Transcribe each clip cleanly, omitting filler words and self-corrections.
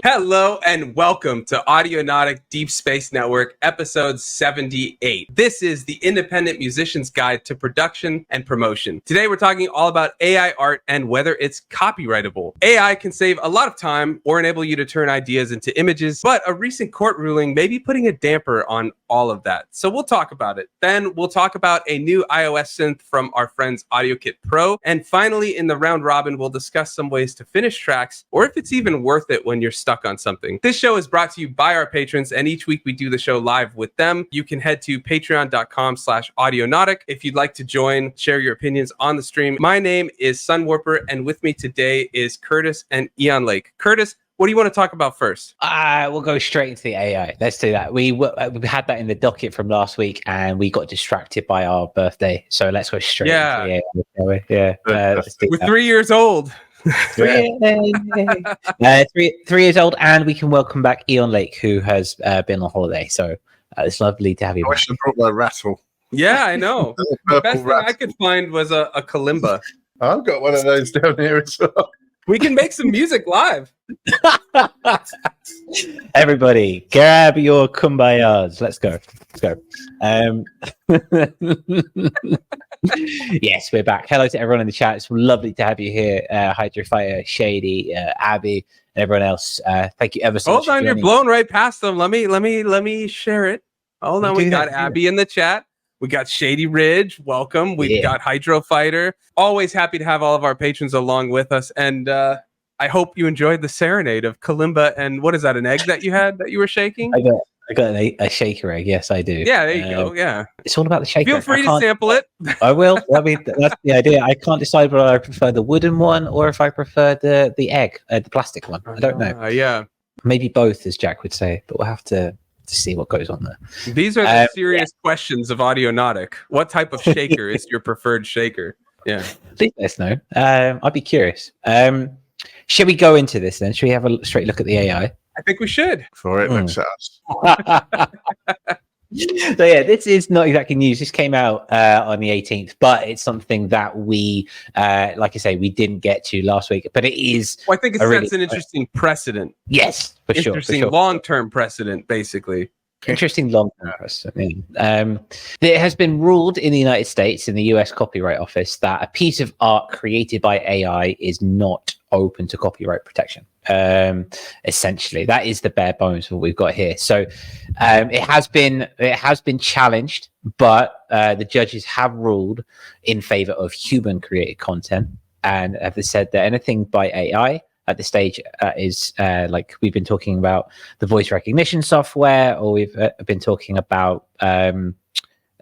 Hello and welcome to Audionautic Deep Space Network, episode 78. This is the Independent Musician's Guide to Production and Promotion. Today we're talking all about AI art and whether it's copyrightable. AI can save a lot of time or enable you to turn ideas into images, but a recent court ruling may be putting a damper on all of that. So we'll talk about it. Then we'll talk about a new iOS synth from our friends AudioKit Pro. And finally, in the round robin, we'll discuss some ways to finish tracks or if it's even worth it when you're stuck on something. This show is brought to you by our patrons, and each week we do the show live with them. You can head to patreon.com/audionautic if you'd like to join, share your opinions on the stream. My name is Sunwarper, and with me today is Curtis and Ian Lake. Curtis, what do you want to talk about first? We'll go straight into the AI. Let's do that. We had that in the docket from last week, and we got distracted by our birthday. So let's go straight into the AI. We're 3 years old. 3 years old, and we can welcome back Ian Lake, who has been on holiday. So it's lovely to have you. I wish I brought my rattle. Yeah, I know. The best thing I could find was a kalimba. I've got one of those down here as well. We can make some music live. Everybody, grab your kumbayas. Let's go. Yes, we're back. Hello to everyone in the chat. It's lovely to have you here. Hydrofighter, Shady, Abby, and everyone else. Thank you ever so much. Hold on, you're blown right past them. Let me share it. Hold on, we got Abby in the chat. We got Shady Ridge. Welcome. We've got Hydro Fighter. Always happy to have all of our patrons along with us. And I hope you enjoyed the serenade of kalimba. And what is that, an egg that you had that you were shaking? I got a shaker egg. Yes, I do. Yeah, there you go. Yeah. It's all about the shaker. Feel free to sample it. I will. I mean, that's the idea. I can't decide whether I prefer the wooden one or if I prefer the egg, the plastic one. I don't know. Yeah. Maybe both, as Jack would say, but we'll have to see what goes on there. These are the serious questions of Audionautic. What type of shaker is your preferred shaker? Yeah. Please let us know. I'd be curious. Should we go into this then? Should we have a straight look at the AI? I think we should. For it looks at us. So yeah, this is not exactly news. This came out on the 18th, but it's something that we, like I say, we didn't get to last week. But it is. Well, I think it sets an interesting precedent. Yes, for sure. Interesting long-term precedent, basically. Interesting long-term precedent. It has been ruled in the United States, in the US Copyright Office, that a piece of art created by AI is not open to copyright protection. Essentially, that is the bare bones of what we've got here. So it has been challenged, but the judges have ruled in favor of human created content and have said that anything by AI at this stage is like we've been talking about the voice recognition software, or we've been talking about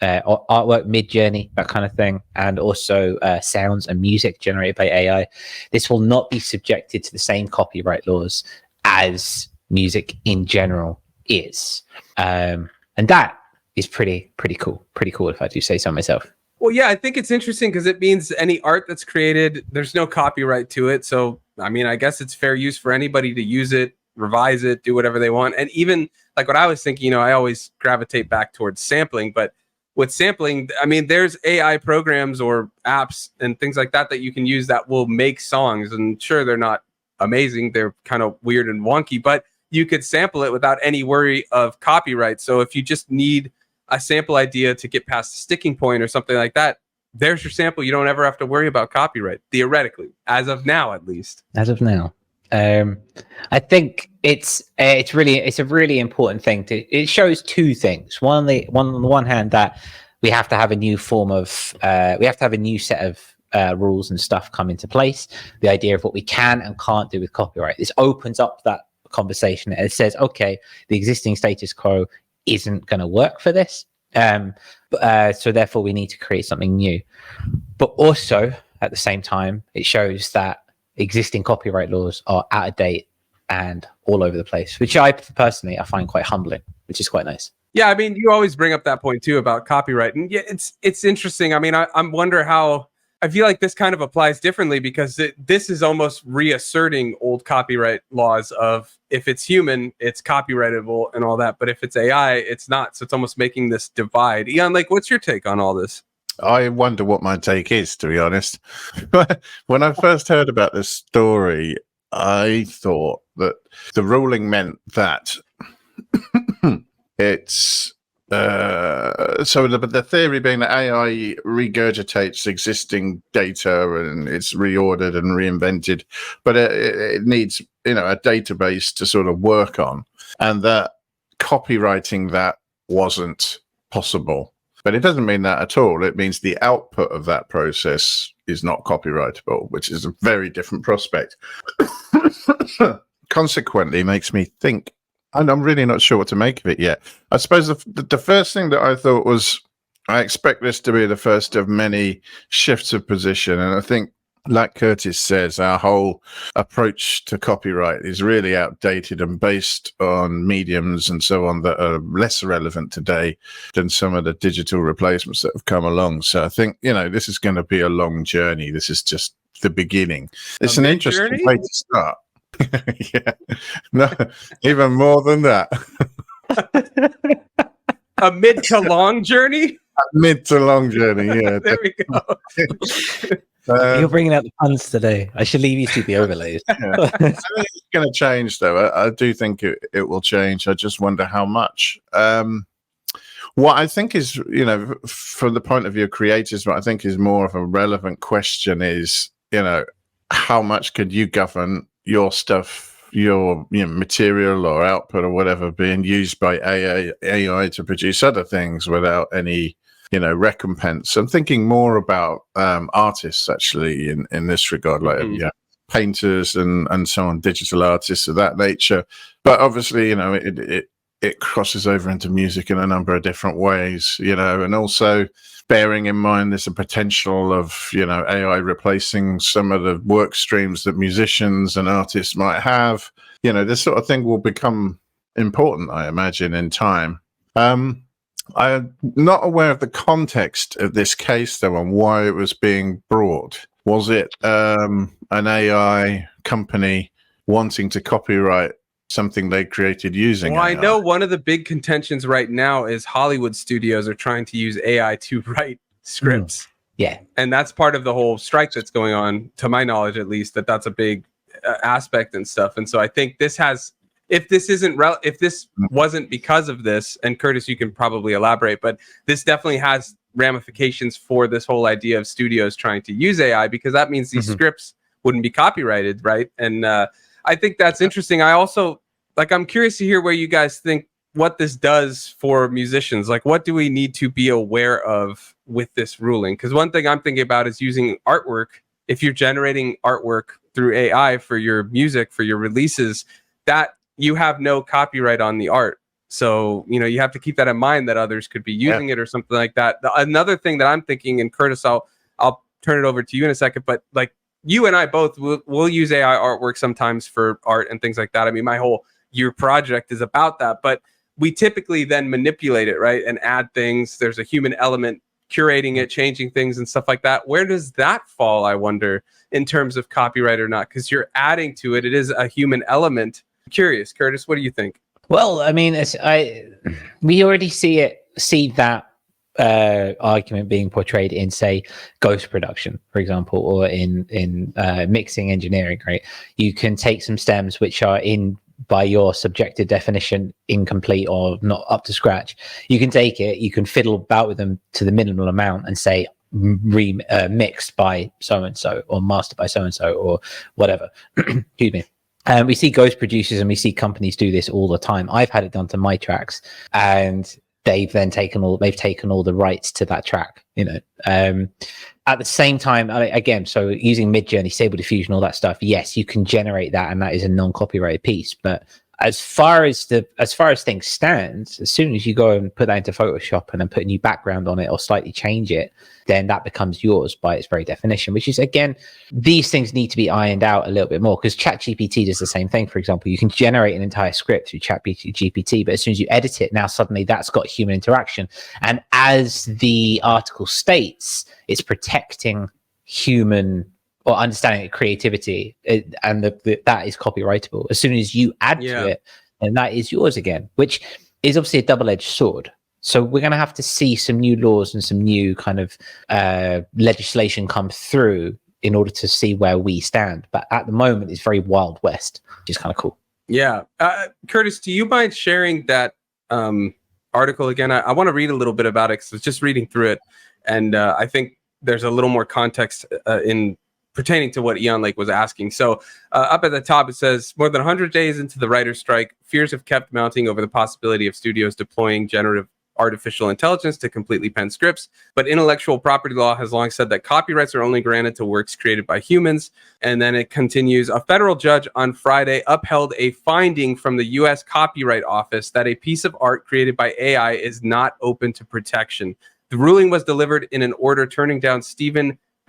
artwork, Mid-Journey, that kind of thing, and also sounds and music generated by AI. This will not be subjected to the same copyright laws as music in general is, and that is pretty cool. Pretty cool, if I do say so myself. Well, yeah, I think it's interesting because it means any art that's created, there's no copyright to it. So, I mean, I guess it's fair use for anybody to use it, revise it, do whatever they want. And even like what I was thinking, I always gravitate back towards sampling, but with sampling, I mean, there's AI programs or apps and things like that that you can use that will make songs. And sure, they're not amazing. They're kind of weird and wonky, but you could sample it without any worry of copyright. So if you just need a sample idea to get past the sticking point or something like that, there's your sample. You don't ever have to worry about copyright, theoretically, as of now, at least. As of now. I think it's a really important thing it shows two things. On the one hand, that we have to have a new form of we have to have a new set of rules and stuff come into place. The idea of what we can and can't do with copyright. This opens up that conversation. It says, okay, the existing status quo isn't going to work for this, so therefore we need to create something new. But also at the same time, it shows that existing copyright laws are out of date and all over the place, which I find quite humbling, which is quite nice. Yeah, I mean, you always bring up that point too about copyright, and yeah, it's interesting. I mean, I wonder how. I feel like this kind of applies differently because this is almost reasserting old copyright laws of if it's human, it's copyrightable and all that, but if it's AI, it's not. So it's almost making this divide. Ian, like, what's your take on all this? I wonder what my take is, to be honest. When I first heard about this story, I thought that the ruling meant that it's the theory being that AI regurgitates existing data and it's reordered and reinvented, but it needs a database to sort of work on, and that copywriting that wasn't possible. But it doesn't mean that at all. It means the output of that process is not copyrightable, which is a very different prospect. Consequently, makes me think, and I'm really not sure what to make of it yet. I suppose the first thing that I thought was, I expect this to be the first of many shifts of position. And I think, like Curtis says, our whole approach to copyright is really outdated and based on mediums and so on that are less relevant today than some of the digital replacements that have come along. So I think, this is going to be a long journey. This is just the beginning. It's an interesting way to start. Yeah, no, even more than that. A mid to long journey? A mid to long journey, yeah. There we go. You're bringing out the puns today. I should leave you to the overlays. Yeah. I think it's going to change, though. I do think it will change. I just wonder how much. What I think is, from the point of view of creators, what I think is more of a relevant question is, how much could you govern your stuff, your material or output or whatever being used by AI to produce other things without any recompense? I'm thinking more about artists actually in this regard, like painters and so on, digital artists of that nature. But obviously, it crosses over into music in a number of different ways, and also bearing in mind there's a potential of AI replacing some of the work streams that musicians and artists might have. This sort of thing will become important, I imagine, in time. I'm not aware of the context of this case, though, and why it was being brought. Was it an AI company wanting to copyright something they created using AI? I know one of the big contentions right now is Hollywood studios are trying to use AI to write scripts. Yeah. And that's part of the whole strike that's going on, to my knowledge, at least, that's a big aspect and stuff. And so I think this has, if this wasn't because of this, and Curtis, you can probably elaborate, but this definitely has ramifications for this whole idea of studios trying to use AI, because that means these scripts wouldn't be copyrighted, right? And I think that's interesting. I also, I'm curious to hear where you guys think what this does for musicians. What do we need to be aware of with this ruling? Because one thing I'm thinking about is using artwork. If you're generating artwork through AI for your music, for your releases, that you have no copyright on the art. So, you have to keep that in mind, that others could be using it or something like that. Another thing that I'm thinking, and Curtis, I'll turn it over to you in a second, but you and I both will use AI artwork sometimes for art and things like that. I mean, my whole year project is about that, but we typically then manipulate it, right? And add things. There's a human element curating it, changing things and stuff like that. Where does that fall, I wonder, in terms of copyright or not? Because you're adding to it. It is a human element. I'm curious, Curtis, what do you think? Well, I mean, we already see that argument being portrayed in, say, ghost production, for example, or in mixing engineering, right? You can take some stems which are by your subjective definition incomplete or not up to scratch. You can take it, you can fiddle about with them to the minimal amount and say mixed by so and so or mastered by so and so or whatever. Excuse me. We see ghost producers and we see companies do this all the time. I've had it done to my tracks, and they've taken all the rights to that track. At the same time, again, so using Midjourney, Stable Diffusion, all that stuff, yes, you can generate that, and that is a non-copyrighted piece. But as far as things stand, as soon as you go and put that into Photoshop and then put a new background on it or slightly change it, then that becomes yours by its very definition, which is, again, these things need to be ironed out a little bit more, because ChatGPT does the same thing. For example, you can generate an entire script through ChatGPT, but as soon as you edit it, now suddenly that's got human interaction. And as the article states, it's protecting human or understanding creativity, and that is copyrightable. As soon as you add to it, and that is yours again, which is obviously a double-edged sword. So we're going to have to see some new laws and some new kind of legislation come through in order to see where we stand. But at the moment, it's very Wild West, which is kind of cool. Yeah. Curtis, do you mind sharing that article again? I want to read a little bit about it because I was just reading through it. And I think there's a little more context in pertaining to what Eon Lake was asking. So up at the top, it says, more than 100 days into the writer's strike, fears have kept mounting over the possibility of studios deploying generative artificial intelligence to completely pen scripts. But intellectual property law has long said that copyrights are only granted to works created by humans. And then it continues, a federal judge on Friday upheld a finding from the U.S. Copyright Office that a piece of art created by AI is not open to protection. The ruling was delivered in an order turning down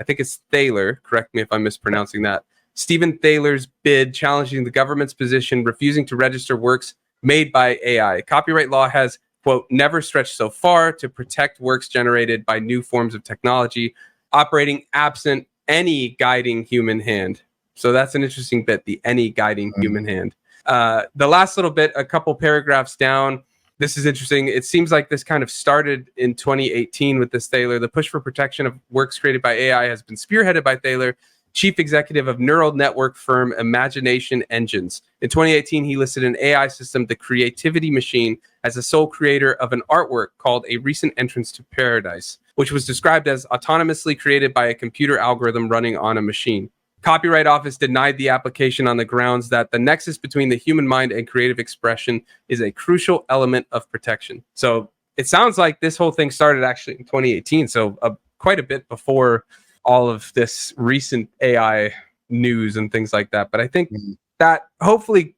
I think it's Thaler, correct me if I'm mispronouncing that, Stephen Thaler's bid challenging the government's position, refusing to register works made by AI. Copyright law has, quote, never stretched so far to protect works generated by new forms of technology, operating absent any guiding human hand. So that's an interesting bit, the any guiding human hand. The last little bit, a couple paragraphs down, this is interesting. It seems like this kind of started in 2018 with this Thaler. The push for protection of works created by AI has been spearheaded by Thaler, chief executive of neural network firm Imagination Engines. In 2018, he listed an AI system, the Creativity Machine, as the sole creator of an artwork called A Recent Entrance to Paradise, which was described as autonomously created by a computer algorithm running on a machine. Copyright Office denied the application on the grounds that the nexus between the human mind and creative expression is a crucial element of protection. So it sounds like this whole thing started actually in 2018, so quite a bit before all of this recent AI news and things like that. But I think that hopefully,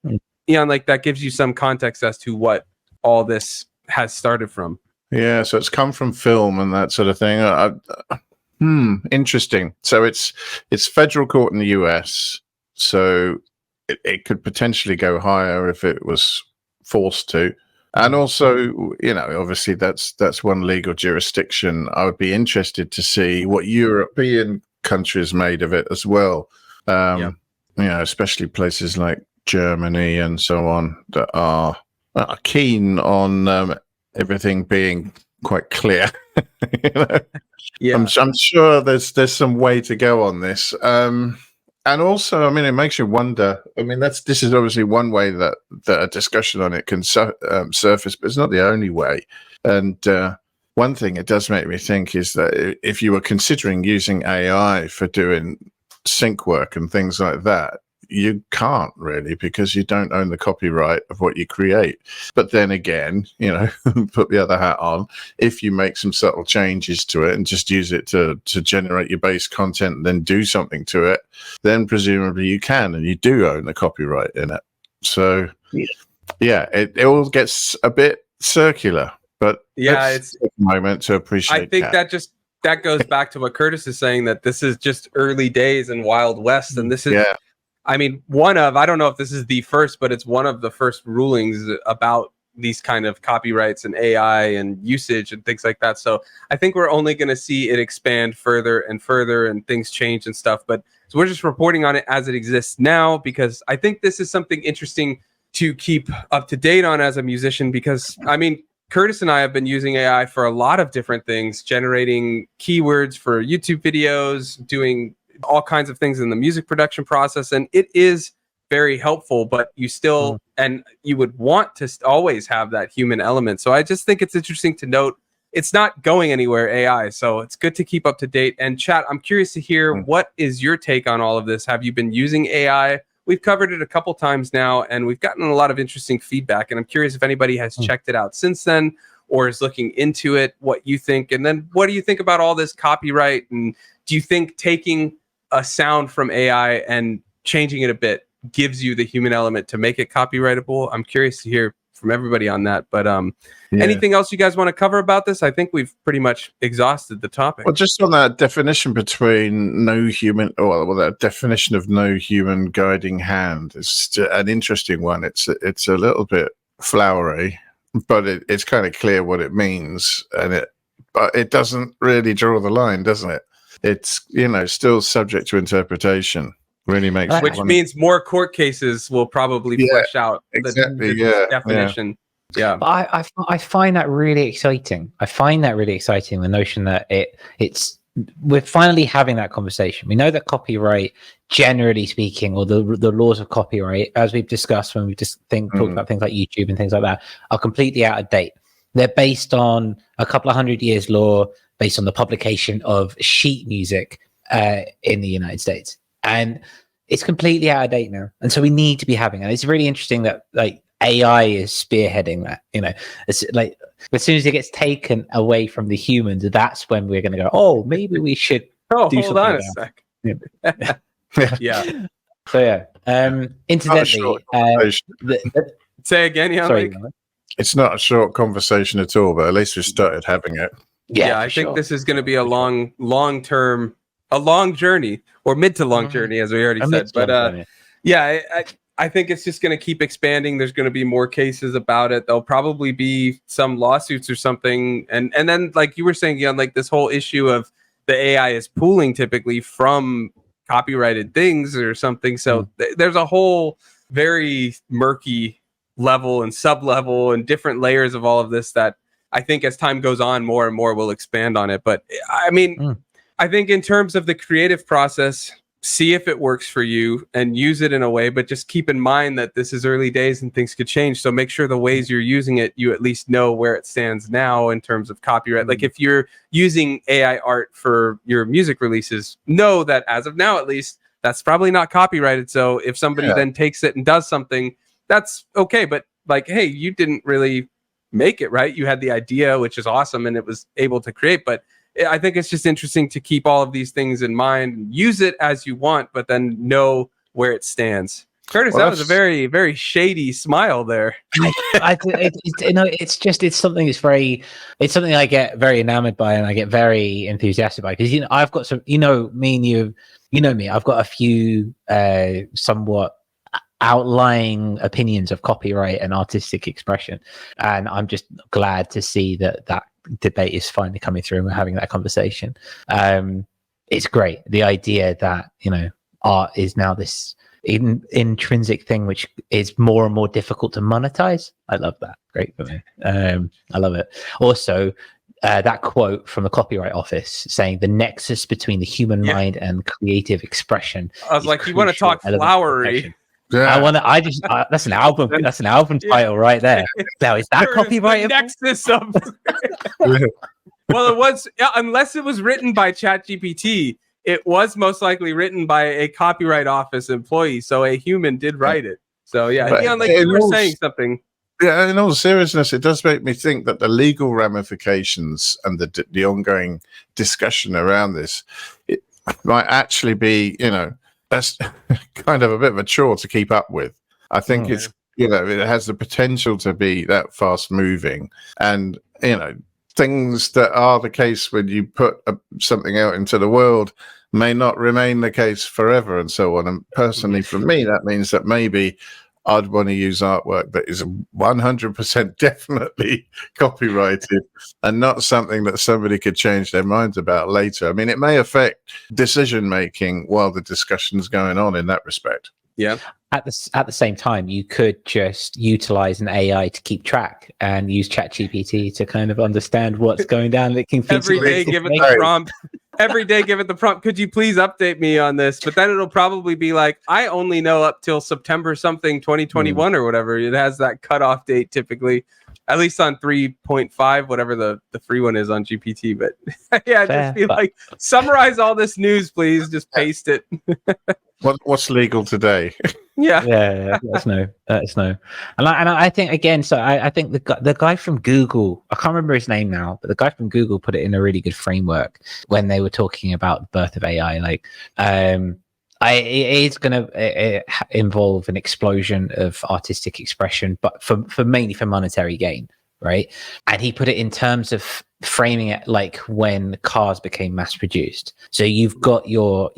Eon, like that gives you some context as to what all this has started from. Yeah, so it's come from film and that sort of thing. Interesting. So it's federal court in the US, so it could potentially go higher if it was forced to. And also, obviously that's one legal jurisdiction. I would be interested to see what European countries made of it as well. Especially places like Germany and so on that are keen on everything being quite clear. Yeah, I'm sure there's some way to go on this. And also, it makes you wonder. This is obviously one way that a discussion on it can surface, but it's not the only way. And one thing it does make me think is that if you were considering using AI for doing sync work and things like that, you can't really, because you don't own the copyright of what you create. But then again, put the other hat on. If you make some subtle changes to it and just use it to generate your base content and then do something to it, then presumably you can, and you do own the copyright in it. So it all gets a bit circular. But it's a moment to appreciate. I think that goes back to what Curtis is saying, that this is just early days in Wild West, and this is I don't know if this is the first, but it's one of the first rulings about these kind of copyrights and AI and usage and things like that. So I think we're only going to see it expand further and further and things change and stuff. But so we're just reporting on it as it exists now, because I think this is something interesting to keep up to date on as a musician, because Curtis and I have been using AI for a lot of different things, generating keywords for YouTube videos, doing all kinds of things in the music production process, and it is very helpful, but you still and you would want to always have that human element. So I just think it's interesting to note it's not going anywhere, AI, so it's good to keep up to date. And chat, I'm curious to hear, what is your take on all of this? Have you been using AI? We've covered it a couple times now, and we've gotten a lot of interesting feedback, and I'm curious if anybody has checked it out since then or is looking into it, what you think. And then what do you think about all this copyright, and do you think taking a sound from AI and changing it a bit gives you the human element to make it copyrightable? I'm curious to hear from everybody on that. But anything else you guys want to cover about this? I think we've pretty much exhausted the topic. Well, just on that definition between no human, that definition of no human guiding hand is an interesting one. It's a little bit flowery, but it's kind of clear what it means, but it doesn't really draw the line, doesn't it? It's still subject to interpretation. Really makes which means more court cases will probably flesh out the definition. Yeah. But I find that really exciting. The notion that it's we're finally having that conversation. We know that copyright, generally speaking, or the laws of copyright, as we've discussed when we just talked about things like YouTube and things like that, are completely out of date. They're based on a couple of 100 years law, based on the publication of sheet music in the United States, and it's completely out of date now. And so we need to be having it. It's really interesting that like AI is spearheading that. It's like as soon as it gets taken away from the humans, that's when we're going to go, oh, maybe we should do hold on a sec. Yeah. So yeah. Incidentally, say again, yeah. Sorry, it's not a short conversation at all, but at least we started having it. Yeah, I think this is going to be a long term, a long journey, or mid to long journey, as we already said. But I think it's just going to keep expanding. There's going to be more cases about it. There'll probably be some lawsuits or something. And then, like you were saying, Jan, like this whole issue of the AI is pooling typically from copyrighted things or something. So there's a whole very murky level and sub-level and different layers of all of this that I think as time goes on, more and more will expand on it. But I mean, I think in terms of the creative process, see if it works for you and use it in a way, but just keep in mind that this is early days and things could change. So make sure the ways you're using it, you at least know where it stands now in terms of copyright. Like if you're using AI art for your music releases, know that as of now, at least, that's probably not copyrighted. So if somebody then takes it and does something, that's okay. But like, hey, you didn't really make it, right? You had the idea, which is awesome, and it was able to create. But I think it's just interesting to keep all of these things in mind, use it as you want, but then know where it stands. Curtis, that was a very, very shady smile there. It's something I get very enamored by, and I get very enthusiastic by, because I've got some, me and you know me, I've got a few somewhat outlying opinions of copyright and artistic expression, and I'm just glad to see that debate is finally coming through and we're having that conversation. It's great, the idea that art is now this intrinsic thing which is more and more difficult to monetize. I love that. Great for me. I love it. Also, that quote from the Copyright Office saying the nexus between the human mind and creative expression. I was like, you want to talk flowery? Yeah. That's an album. That's an album title right there. Now, is that copyright? Nexus of. Well, it was, unless it was written by ChatGPT, it was most likely written by a Copyright Office employee. So a human did write it. So yeah, you were saying something. Yeah, in all seriousness, it does make me think that the legal ramifications and the ongoing discussion around this, it might actually be, that's kind of a bit of a chore to keep up with. I think it's, it has the potential to be that fast moving, and, things that are the case when you put something out into the world may not remain the case forever, and so on. And personally, for me, that means that maybe I'd want to use artwork that is 100% definitely copyrighted and not something that somebody could change their minds about later. I mean, it may affect decision making while the discussion's going on in that respect. Yeah. At the same time, you could just utilize an AI to keep track and use ChatGPT to kind of understand what's going down. It can every day give it the prompt. Every day give it the prompt. Could you please update me on this? But then it'll probably be like, I only know up till September something 2021 or whatever. It has that cutoff date typically, at least on 3.5, whatever the free one is on GPT. But yeah, just be like, summarize all this news, please. Just paste it. What's legal today? Yeah. Let us know. And I think again, so I think the guy from Google, I can't remember his name now, but the guy from Google put it in a really good framework when they were talking about the birth of AI. Like, it is going to involve an explosion of artistic expression, but for mainly for monetary gain, right? And he put it in terms of framing it like when cars became mass produced. So you've got your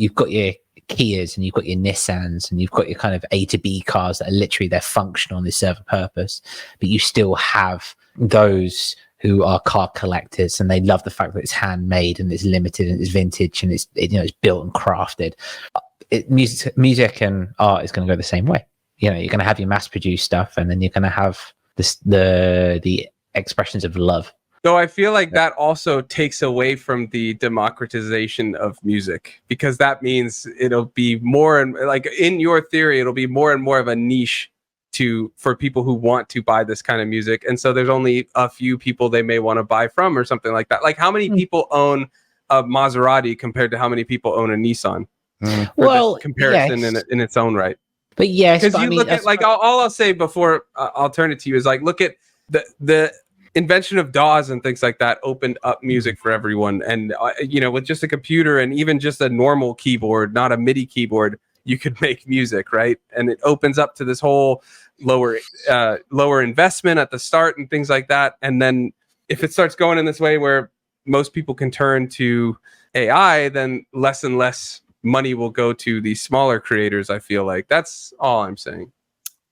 Kias and you've got your Nissans and you've got your kind of A to B cars that are literally they're functional and they serve a purpose, but you still have those who are car collectors and they love the fact that it's handmade and it's limited and it's vintage and it's built and crafted. Music and art is going to go the same way. You're going to have your mass produced stuff, and then you're going to have the expressions of love Though I feel like that also takes away from the democratization of music, because that means it'll be more, and like in your theory, it'll be more and more of a niche for people who want to buy this kind of music. And so there's only a few people they may want to buy from or something like that. Like how many people own a Maserati compared to how many people own a Nissan? Well, comparison yes. in its own right. But yes, because you look at like all I'll say before I'll turn it to you is like look at the invention of DAWs and things like that opened up music for everyone. And with just a computer and even just a normal keyboard, not a MIDI keyboard, you could make music, right? And it opens up to this whole lower investment at the start and things like that. And then if it starts going in this way where most people can turn to AI, then less and less money will go to the smaller creators. I feel like that's all I'm saying.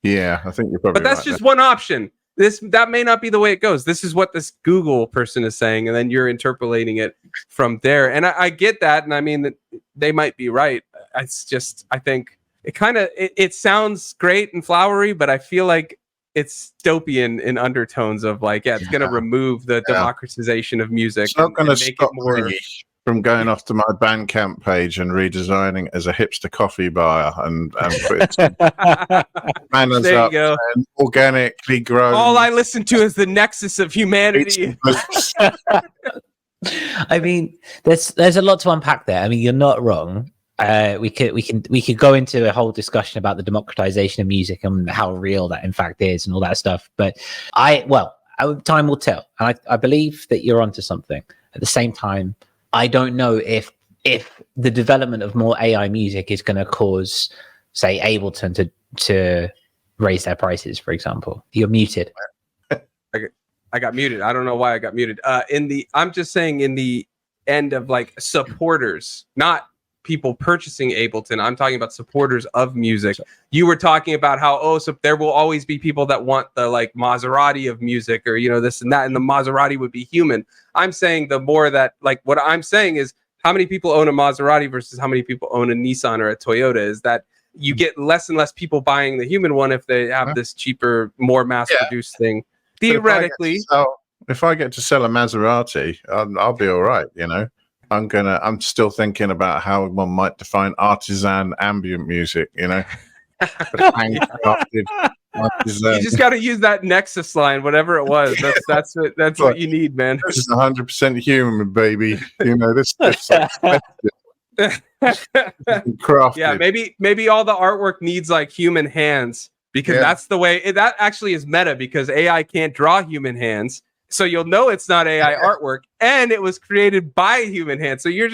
Yeah, I think you're probably But that's right just there. one option. That may not be the way it goes. This is what this Google person is saying, and then you're interpolating it from there. And I get that, and I mean that they might be right. It's just I think it sounds great and flowery, but I feel like it's dystopian in undertones of like, it's going to remove the democratization of music. It's not going to make stop it more me from going off to my Bandcamp page and redesigning it as a hipster coffee bar and put some banners There you up go. and organically grown. All I listen to is the nexus of humanity. I mean, there's a lot to unpack there. I mean, you're not wrong. We could go into a whole discussion about the democratization of music and how real that in fact is and all that stuff. But time will tell. And I believe that you're onto something. At the same time, I don't know if the development of more AI music is going to cause, say, Ableton to raise their prices, for example. You're muted. I got muted. I don't know why I got muted. I'm just saying in the end of like supporters, not people purchasing Ableton. I'm talking about supporters of music. You were talking about how so there will always be people that want the like Maserati of music, or this and that, and the Maserati would be human. I'm saying the more that like what I'm saying is how many people own a Maserati versus how many people own a Nissan or a Toyota, is that you get less and less people buying the human one if they have this cheaper, more mass-produced thing. Theoretically, if I get to sell a Maserati, I'll be all right. I'm still thinking about how one might define artisan ambient music. Handcrafted artisan. You just got to use that Nexus line, whatever it was. That's what you need, man. This is 100% human, baby. This crafted. Yeah, maybe all the artwork needs like human hands, because that's the way that actually is meta, because AI can't draw human hands. So you'll know it's not AI artwork, and it was created by human hands. So you're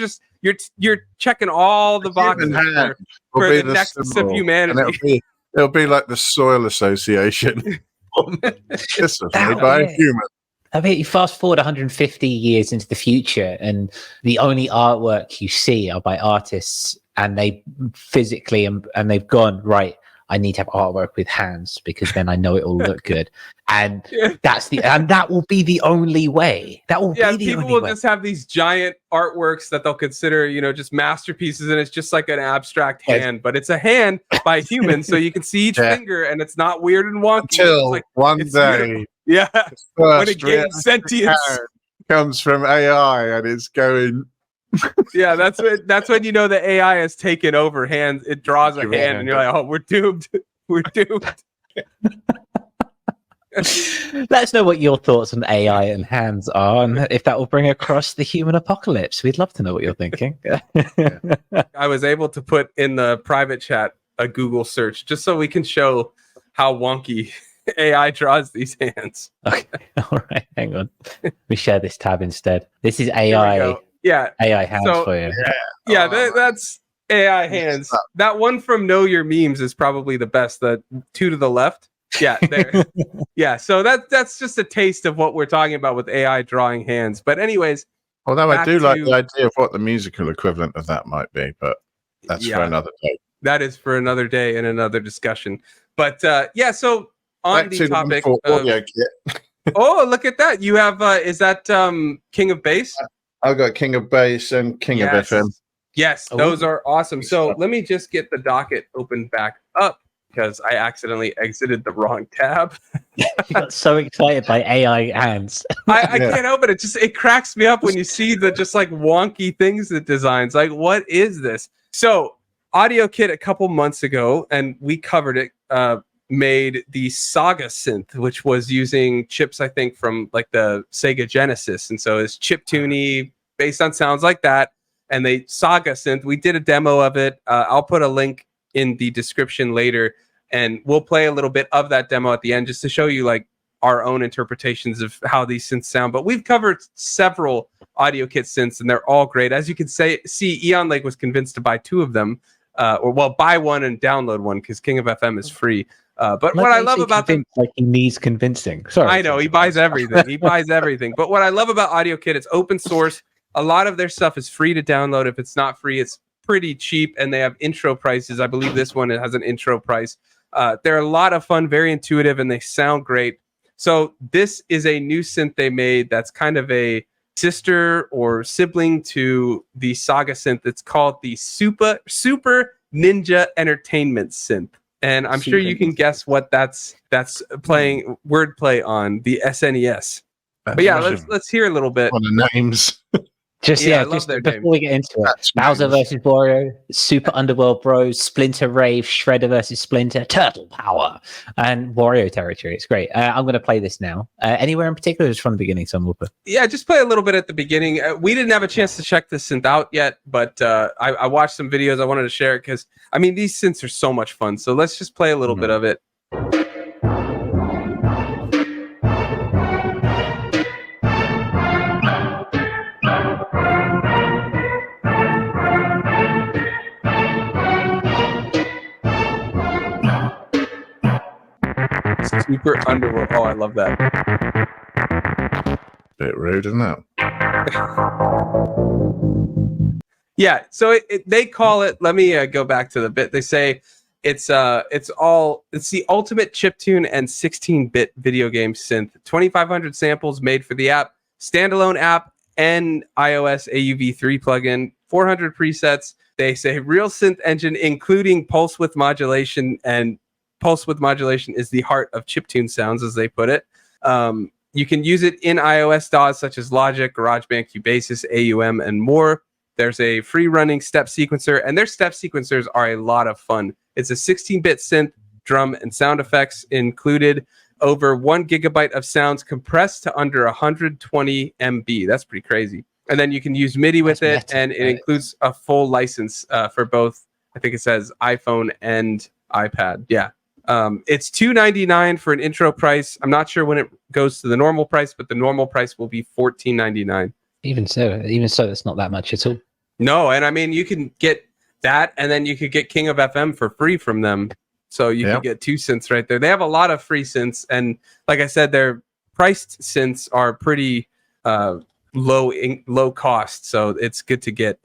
checking all the boxes for the nexus of humanity. It'll be like the Soil Association. This was made by a human. I mean, you fast forward 150 years into the future, and the only artwork you see are by artists, and they physically and they've gone right. I need to have artwork with hands because then I know it will look good, and that will be the only way. That will be the only way. People will just have these giant artworks that they'll consider, just masterpieces, and it's just like an abstract hand, but it's a hand by humans, so you can see each finger, and it's not weird and wonky. Until one day, when it gains sentience, comes from AI, and it's going. Yeah, that's when you know the AI has taken over hands. It draws a hand, and you're like, oh, we're doomed. We're doomed. Let us know what your thoughts on AI and hands are, and if that will bring across the human apocalypse. We'd love to know what you're thinking. I was able to put in the private chat a Google search just so we can show how wonky AI draws these hands. Okay, all right, hang on. We share this tab instead. This is AI. Yeah, AI hands for you. That's AI hands. That one from Know Your Memes is probably the best. The two to the left. Yeah, there. Yeah, so that's just a taste of what we're talking about with AI drawing hands. But anyways, although I do like the idea of what the musical equivalent of that might be, but that's for another day. That is for another day and another discussion. But so on back the topic of AudioKit. Oh, look at that! You have is that King of Bass? I've got King of Bass and King of FM. Yes, those are awesome. So let me just get the docket opened back up. because I accidentally exited the wrong tab. You got so excited by AI hands. I can't help it. It cracks me up when you see the just like wonky things it designs. Like, what is this? So AudioKit a couple months ago, and we covered it, made the Saga synth, which was using chips, I think, from like the Sega Genesis. And so it's chiptune-y, based on sounds like that. And they Saga synth. We did a demo of it. I'll put a link in the description later, and we'll play a little bit of that demo at the end just to show you like our own interpretations of how these synths sound. But we've covered several AudioKit synths, and they're all great. As you can see, Eon Lake was convinced to buy 2 of them, buy one and download one because King of FM is free. But Like, what I love about them, like he needs convincing. Sorry, I know he buys everything. He buys everything. But what I love about AudioKit, it's open source. A lot of their stuff is free to download. If it's not free, it's pretty cheap, and they have intro prices. I believe this one has an intro price. They're a lot of fun, very intuitive, and they sound great. So this is a new synth they made that's kind of a sister or sibling to the Saga synth. It's called the Super Ninja Entertainment synth. And I'm sure you can guess what that's playing wordplay on the SNES. But yeah, let's hear a little bit. On the names. Just before we get into it, Bowser versus Wario, Super Underworld Bros, Splinter Rave, Shredder versus Splinter, Turtle Power, and Wario territory. It's great. I'm going to play this now. Anywhere in particular, just from the beginning, Sunwarper? Yeah, just play a little bit at the beginning. We didn't have a chance to check this synth out yet, but I watched some videos. I wanted to share it because, I mean, these synths are so much fun. So let's just play a little bit of it. Super Underworld. Oh, I love that. Bit rude, isn't it? Yeah. So they call it. Let me go back to the bit. They say it's the ultimate chiptune and 16-bit video game synth. 2,500 samples made for the app, standalone app, and iOS AUV3 plugin. 400 presets. They say real synth engine, including pulse width modulation, and pulse width modulation is the heart of chiptune sounds, as they put it. You can use it in iOS DAWs such as Logic, GarageBand, Cubasis, AUM, and more. There's a free running step sequencer, and their step sequencers are a lot of fun. It's a 16-bit synth, drum, and sound effects included. Over 1 gigabyte of sounds compressed to under 120 MB. That's pretty crazy. And then you can use MIDI with it, and it includes a full license for both, I think it says iPhone and iPad. Yeah. It's $299 for an intro price. I'm not sure when it goes to the normal price, but the normal price will be $14.99. Even so, it's not that much at all. No, and I mean, you can get that, and then you could get King of FM for free from them. So you can get 2 synths right there. They have a lot of free synths, and like I said, their priced synths are pretty low cost, so it's good to get.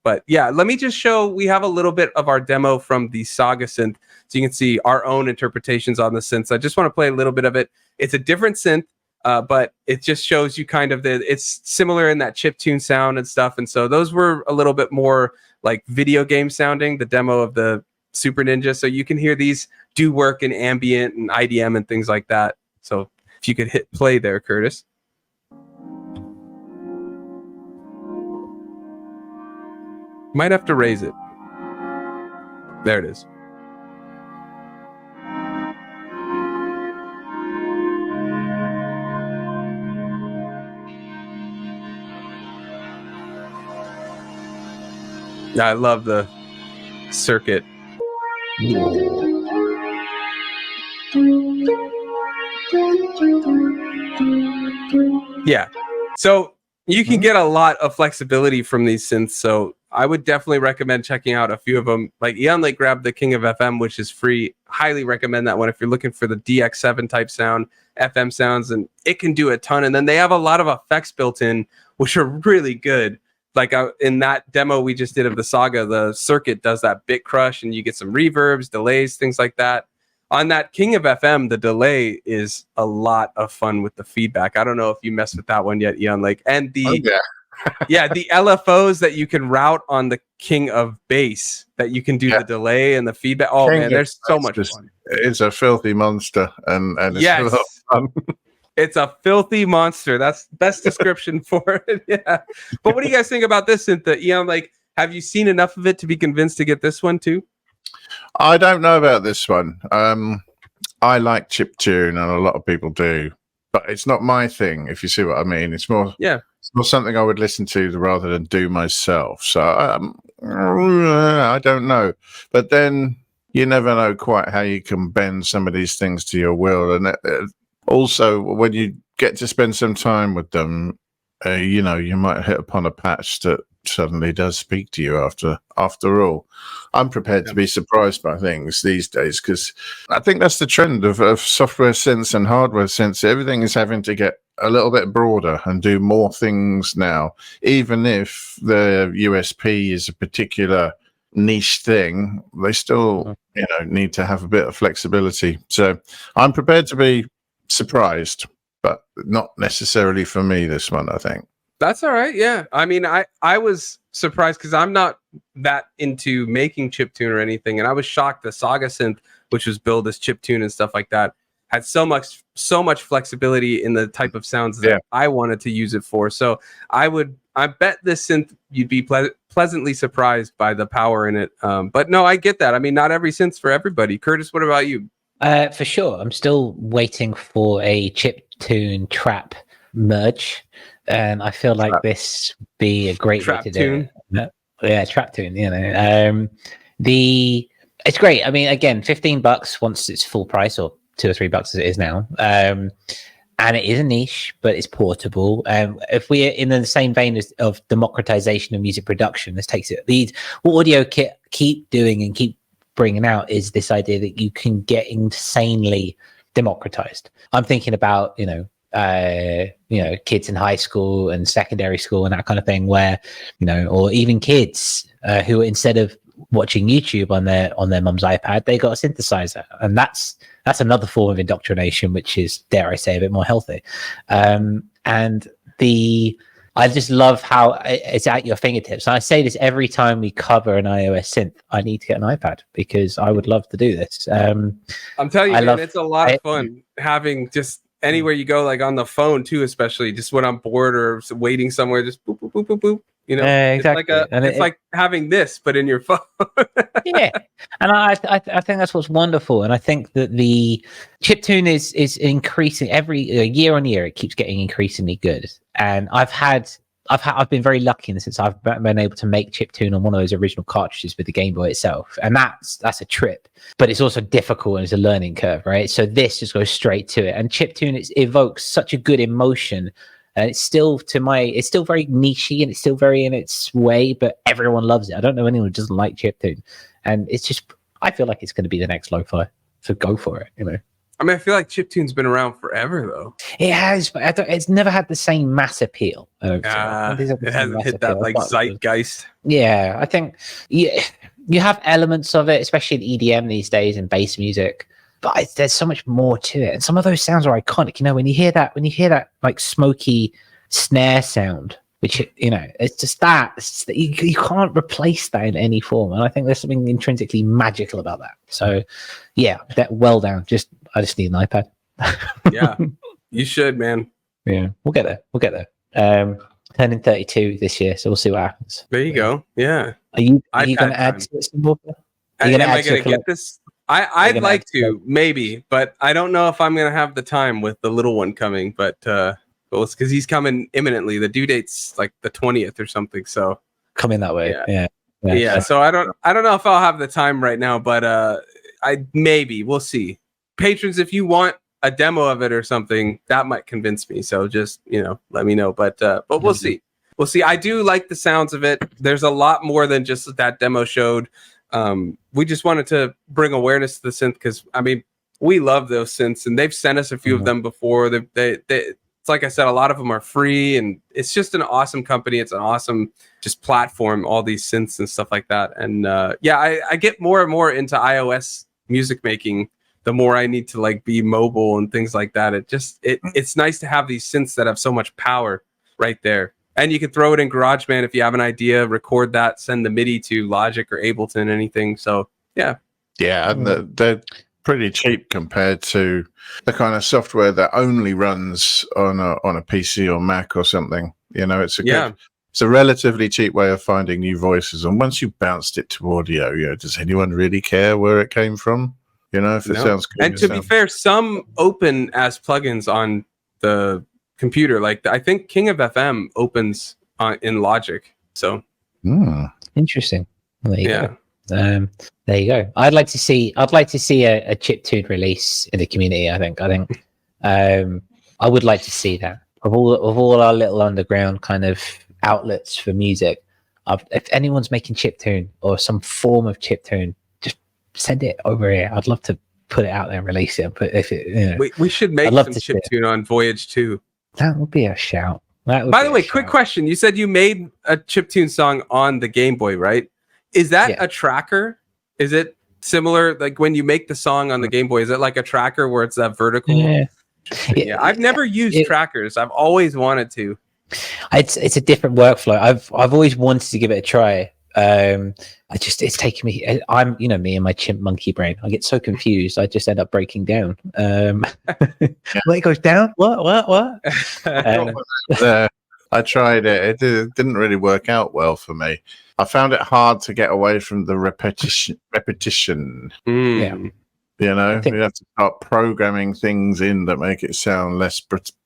But yeah, let me just show. We have a little bit of our demo from the Saga synth, so you can see our own interpretations on the synths. I just want to play a little bit of it. It's a different synth, but it just shows you kind of it's similar in that chiptune sound and stuff. And so those were a little bit more like video game sounding, the demo of the Super Ninja. So you can hear these do work in ambient and IDM and things like that. So if you could hit play there, Curtis. Might have to raise it. There it is. I love the circuit. Yeah. So you can get a lot of flexibility from these synths. So I would definitely recommend checking out a few of them. Like Eon Lake grabbed the King of FM, which is free. Highly recommend that one if you're looking for the DX7 type sound, FM sounds, and it can do a ton. And then they have a lot of effects built in, which are really good. Like in that demo we just did of the Saga, the circuit does that bit crush, and you get some reverbs, delays, things like that. On that King of FM, the delay is a lot of fun with the feedback. I don't know if you messed with that one yet, Eon Lake. And Yeah, the LFOs that you can route on the King of Bass, that you can do the delay and the feedback. Oh King man, there's so much fun. It's a filthy monster, and it's a lot of fun. It's a filthy monster. That's best description for it. Yeah. But what do you guys think about this synth? Like, have you seen enough of it to be convinced to get this one too? I don't know about this one. I like chiptune, and a lot of people do, but it's not my thing. If you see what I mean, it's more something I would listen to rather than do myself. So I don't know. But then you never know quite how you can bend some of these things to your will, and also when you get to spend some time with them, you might hit upon a patch that suddenly does speak to you after all. I'm prepared to be surprised by things these days, because I think that's the trend of software synths and hardware synths. Everything is having to get a little bit broader and do more things now, even if the USP is a particular niche thing. They still need to have a bit of flexibility. So I'm prepared to be surprised, but not necessarily for me, this one, I think. That's all right. Yeah. I mean, I was surprised because I'm not that into making chiptune or anything. And I was shocked the Saga synth, which was billed as chiptune and stuff like that, had so much flexibility in the type of sounds that I wanted to use it for. So I bet this synth, you'd be pleasantly surprised by the power in it. But no, I get that. I mean, not every synth's for everybody. Curtis, what about you? For sure. I'm still waiting for a chiptune trap merge. And I feel like this would be a great way to do it. Yeah, trap tune, it's great. I mean, again, $15 once it's full price, or $2 or $3 as it is now. And it is a niche, but it's portable. If we're in the same vein of democratization of music production, this takes it. What AudioKit keep doing and keep bringing out is this idea that you can get insanely democratized. I'm thinking about, kids in high school and secondary school and that kind of thing, where, or even kids who instead of watching YouTube on their mum's iPad, they got a synthesizer, and that's another form of indoctrination, which is, dare I say, a bit more healthy. I just love how it's at your fingertips. And I say this every time we cover an iOS synth. I need to get an iPad because I would love to do this. I'm telling you, man, it's a lot of fun having just anywhere you go, like on the phone too, especially just when I'm bored or waiting somewhere, just boop, boop, boop, boop, boop. Exactly. It's like having this, but in your phone. Yeah, and I think that's what's wonderful, and I think that the chiptune is increasing every year on year. It keeps getting increasingly good, and I've been very lucky in the sense I've been able to make chiptune on one of those original cartridges with the Game Boy itself, and that's a trip. But it's also difficult and it's a learning curve, right? So this just goes straight to it, and chiptune evokes such a good emotion. And it's still very nichey and it's still very in its way, but everyone loves it. I don't know anyone who doesn't like chiptune, and it's just, I feel like it's going to be the next lo-fi. So go for it, I mean, I feel like chiptune's been around forever, though. It has, but it's never had the same mass appeal. It hasn't hit that like zeitgeist. Yeah, I think you have elements of it, especially in EDM these days and bass music. But there's so much more to it, and some of those sounds are iconic. When you hear that like smoky snare sound, which it's just that you can't replace that in any form. And I think there's something intrinsically magical about that. So, yeah, that well down. I just need an iPad. Yeah, you should, man. Yeah, we'll get there. Turning 32 this year, so we'll see what happens. There you go. Yeah. Are you going to add to it? Am I going to get this? I'd like to, maybe, but I don't know if I'm going to have the time with the little one coming, but it's because he's coming imminently. The due date's like the 20th or something, so coming that way. Yeah. So I don't know if I'll have the time right now, but we'll see. Patrons, if you want a demo of it or something, that might convince me. So just, let me know, but we'll see. We'll see. I do like the sounds of it. There's a lot more than just that demo showed. We just wanted to bring awareness to the synth because, I mean, we love those synths, and they've sent us a few of them before. It's like I said, a lot of them are free, and it's just an awesome company. It's an awesome just platform, all these synths and stuff like that. And I get more and more into iOS music making the more I need to like be mobile and things like that. It's nice to have these synths that have so much power right there. And you can throw it in GarageBand if you have an idea, record that, send the MIDI to Logic or Ableton, anything. So yeah. Yeah, and they're pretty cheap compared to the kind of software that only runs on a PC or Mac or something. You know, it's a relatively cheap way of finding new voices. And once you bounced it to audio, you know, does anyone really care where it came from? You know, if it sounds good. And to be fair, some open as plugins on the computer. Like I think King of FM opens in Logic. So interesting. Well, there you go. There you go. I'd like to see a chiptune release in the community. I think I would like to see that of all our little underground kind of outlets for music. If anyone's making chiptune or some form of chiptune, just send it over here. I'd love to put it out there and release it. But if it, you know, we should make some chiptune on Voyage 2. That would be a shout. By the way, quick question. You said you made a chiptune song on the Game Boy, right? Is that a tracker? Is it similar, like when you make the song on the Game Boy, is it like a tracker where it's that vertical? Yeah. I've never used trackers. I've always wanted to. It's a different workflow. I've always wanted to give it a try. It's taken me. I'm, you know, me and my chimp monkey brain. I get so confused. I just end up breaking down. When it goes down, what? I tried it. It didn't really work out well for me. I found it hard to get away from the repetition. Yeah. You know, you have to start programming things in that make it sound less,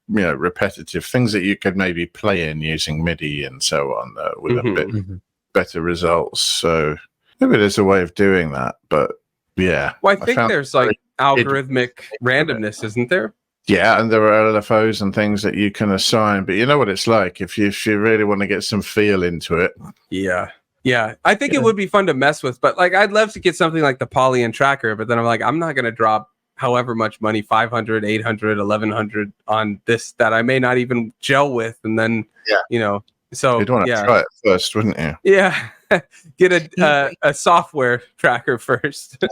repetitive. Things that you could maybe play in using MIDI and so on with a bit better results. So maybe there's a way of doing that. But yeah. Well, I think there's like algorithmic randomness, isn't there? Yeah, and there are LFOs and things that you can assign. But you know what it's like if you really want to get some feel into it. Yeah, I think it would be fun to mess with, but like I'd love to get something like the Poly tracker, but then I'm like, I'm not going to drop however much money, 500, 800, 1100 on this that I may not even gel with. And then, you know, so you'd want to try it first, wouldn't you? Yeah. Get a software tracker first.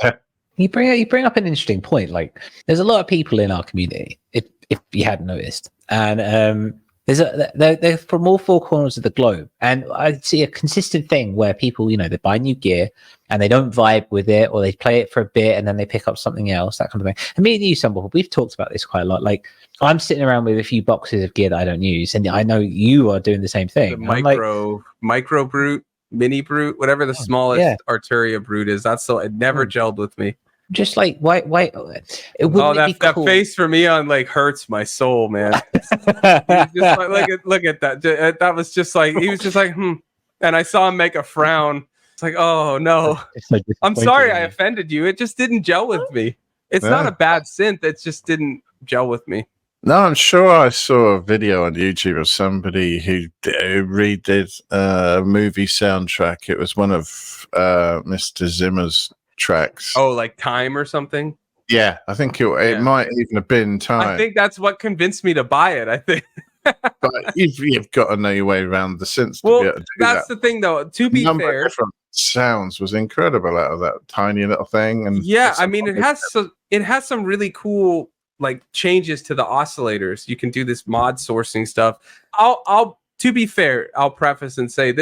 You bring up an interesting point. Like there's a lot of people in our community, if you hadn't noticed, and they're from all four corners of the globe, and I see a consistent thing where people, you know, they buy new gear and they don't vibe with it, or they play it for a bit and then they pick up something else, that kind of thing. And me and you, Sunwarper, we've talked about this quite a lot. Like I'm sitting around with a few boxes of gear that I don't use, and I know you are doing the same thing. The micro brute, mini brute, whatever the smallest Arturia brute is. That's it never gelled with me. Just like why it wouldn't that cool? face for me on like hurts my soul, man. Just like, look at that. That was just like he was just like and I saw him make a frown. It's like, oh no, I'm sorry I offended you. It just didn't gel with me. It's not a bad synth. It just didn't gel with me. No, I'm sure I saw a video on YouTube of somebody who redid a movie soundtrack. It was one of Mr. Zimmer's tracks. Oh, like Time or something? Yeah, I think it might even have been Time. I think that's what convinced me to buy it, I think. But you've got to know your way around the synths to be able to do that's the thing, though. To be fair, different sounds was incredible out of that tiny little thing. And yeah, I mean, it has some really cool like changes to the oscillators. You can do this mod sourcing stuff. I'll to be fair, I'll preface and say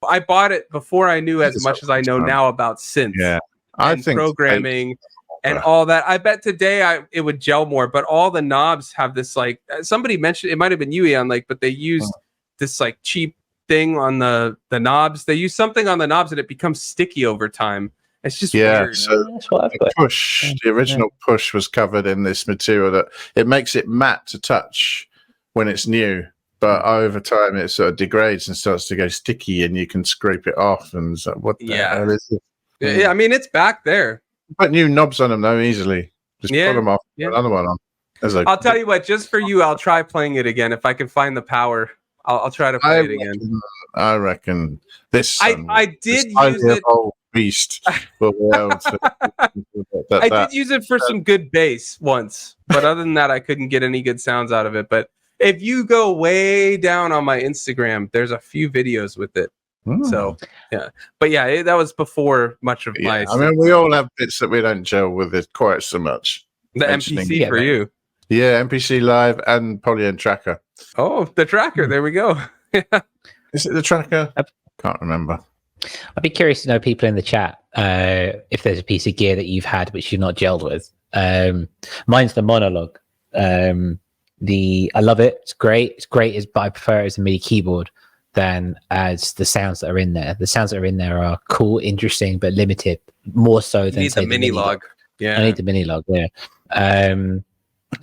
I bought it before I knew as much as I know now about synths. Yeah. I think programming and all that. I bet today it would gel more, but all the knobs have this like somebody mentioned, it might have been you, Ian, like, but they used this like cheap thing on the knobs. They use something on the knobs and it becomes sticky over time. It's just weird. So the original push was covered in this material that it makes it matte to touch when it's new, but over time it sort of degrades and starts to go sticky, and you can scrape it off. And it's like, what the hell is it? Yeah, I mean, it's back there. Put new knobs on them though easily. Just put them off. Put another one on. I'll tell you what. Just for you, I'll try playing it again if I can find the power. I'll try to play it again. I reckon this. I did use it. Beast will be able to. I did use it for some good bass once, but other than that, I couldn't get any good sounds out of it. But if you go way down on my Instagram, there's a few videos with it. So yeah, but yeah, that was before much of my. I mean, we all have bits that we don't gel with it quite so much. The MPC for you, yeah, MPC Live and Poly Tracker. Oh, the tracker. There we go. Is it the tracker? Can't remember. I'd be curious to know, people in the chat, if there's a piece of gear that you've had which you've not gelled with. Mine's the Monologue. I love it. It's great. But I prefer it as a MIDI keyboard than as the sounds that are in there. The sounds that are in there are cool, interesting, but limited. More so than the mini log. Yeah, I need the mini log. Yeah.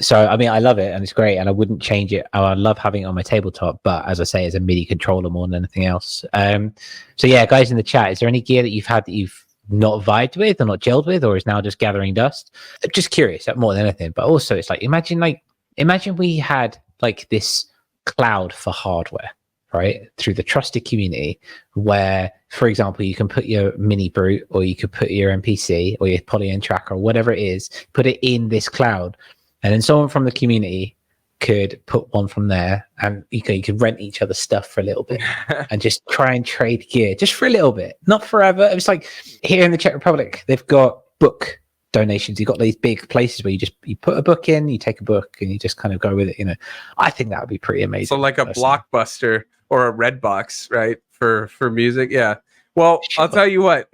So I mean, I love it and it's great, and I wouldn't change it. I love having it on my tabletop, but as I say, as a MIDI controller more than anything else. So yeah, guys in the chat, is there any gear that you've had that you've not vibed with or not gelled with, or is now just gathering dust? I'm just curious, more than anything. But also, it's like imagine we had like this cloud for hardware, right, through the trusted community, where, for example, you can put your mini brute, or you could put your MPC or your polyN tracker or whatever it is, put it in this cloud. And then someone from the community could put one from there, and you could rent each other stuff for a little bit and just try and trade gear just for a little bit, not forever. It's like here in the Czech Republic, they've got book donations. You've got these big places where you put a book in, you take a book, and you just kind of go with it. I think that would be pretty amazing. So like a Blockbuster or a Redbox, right? For music. Yeah. Well, sure. I'll tell you what,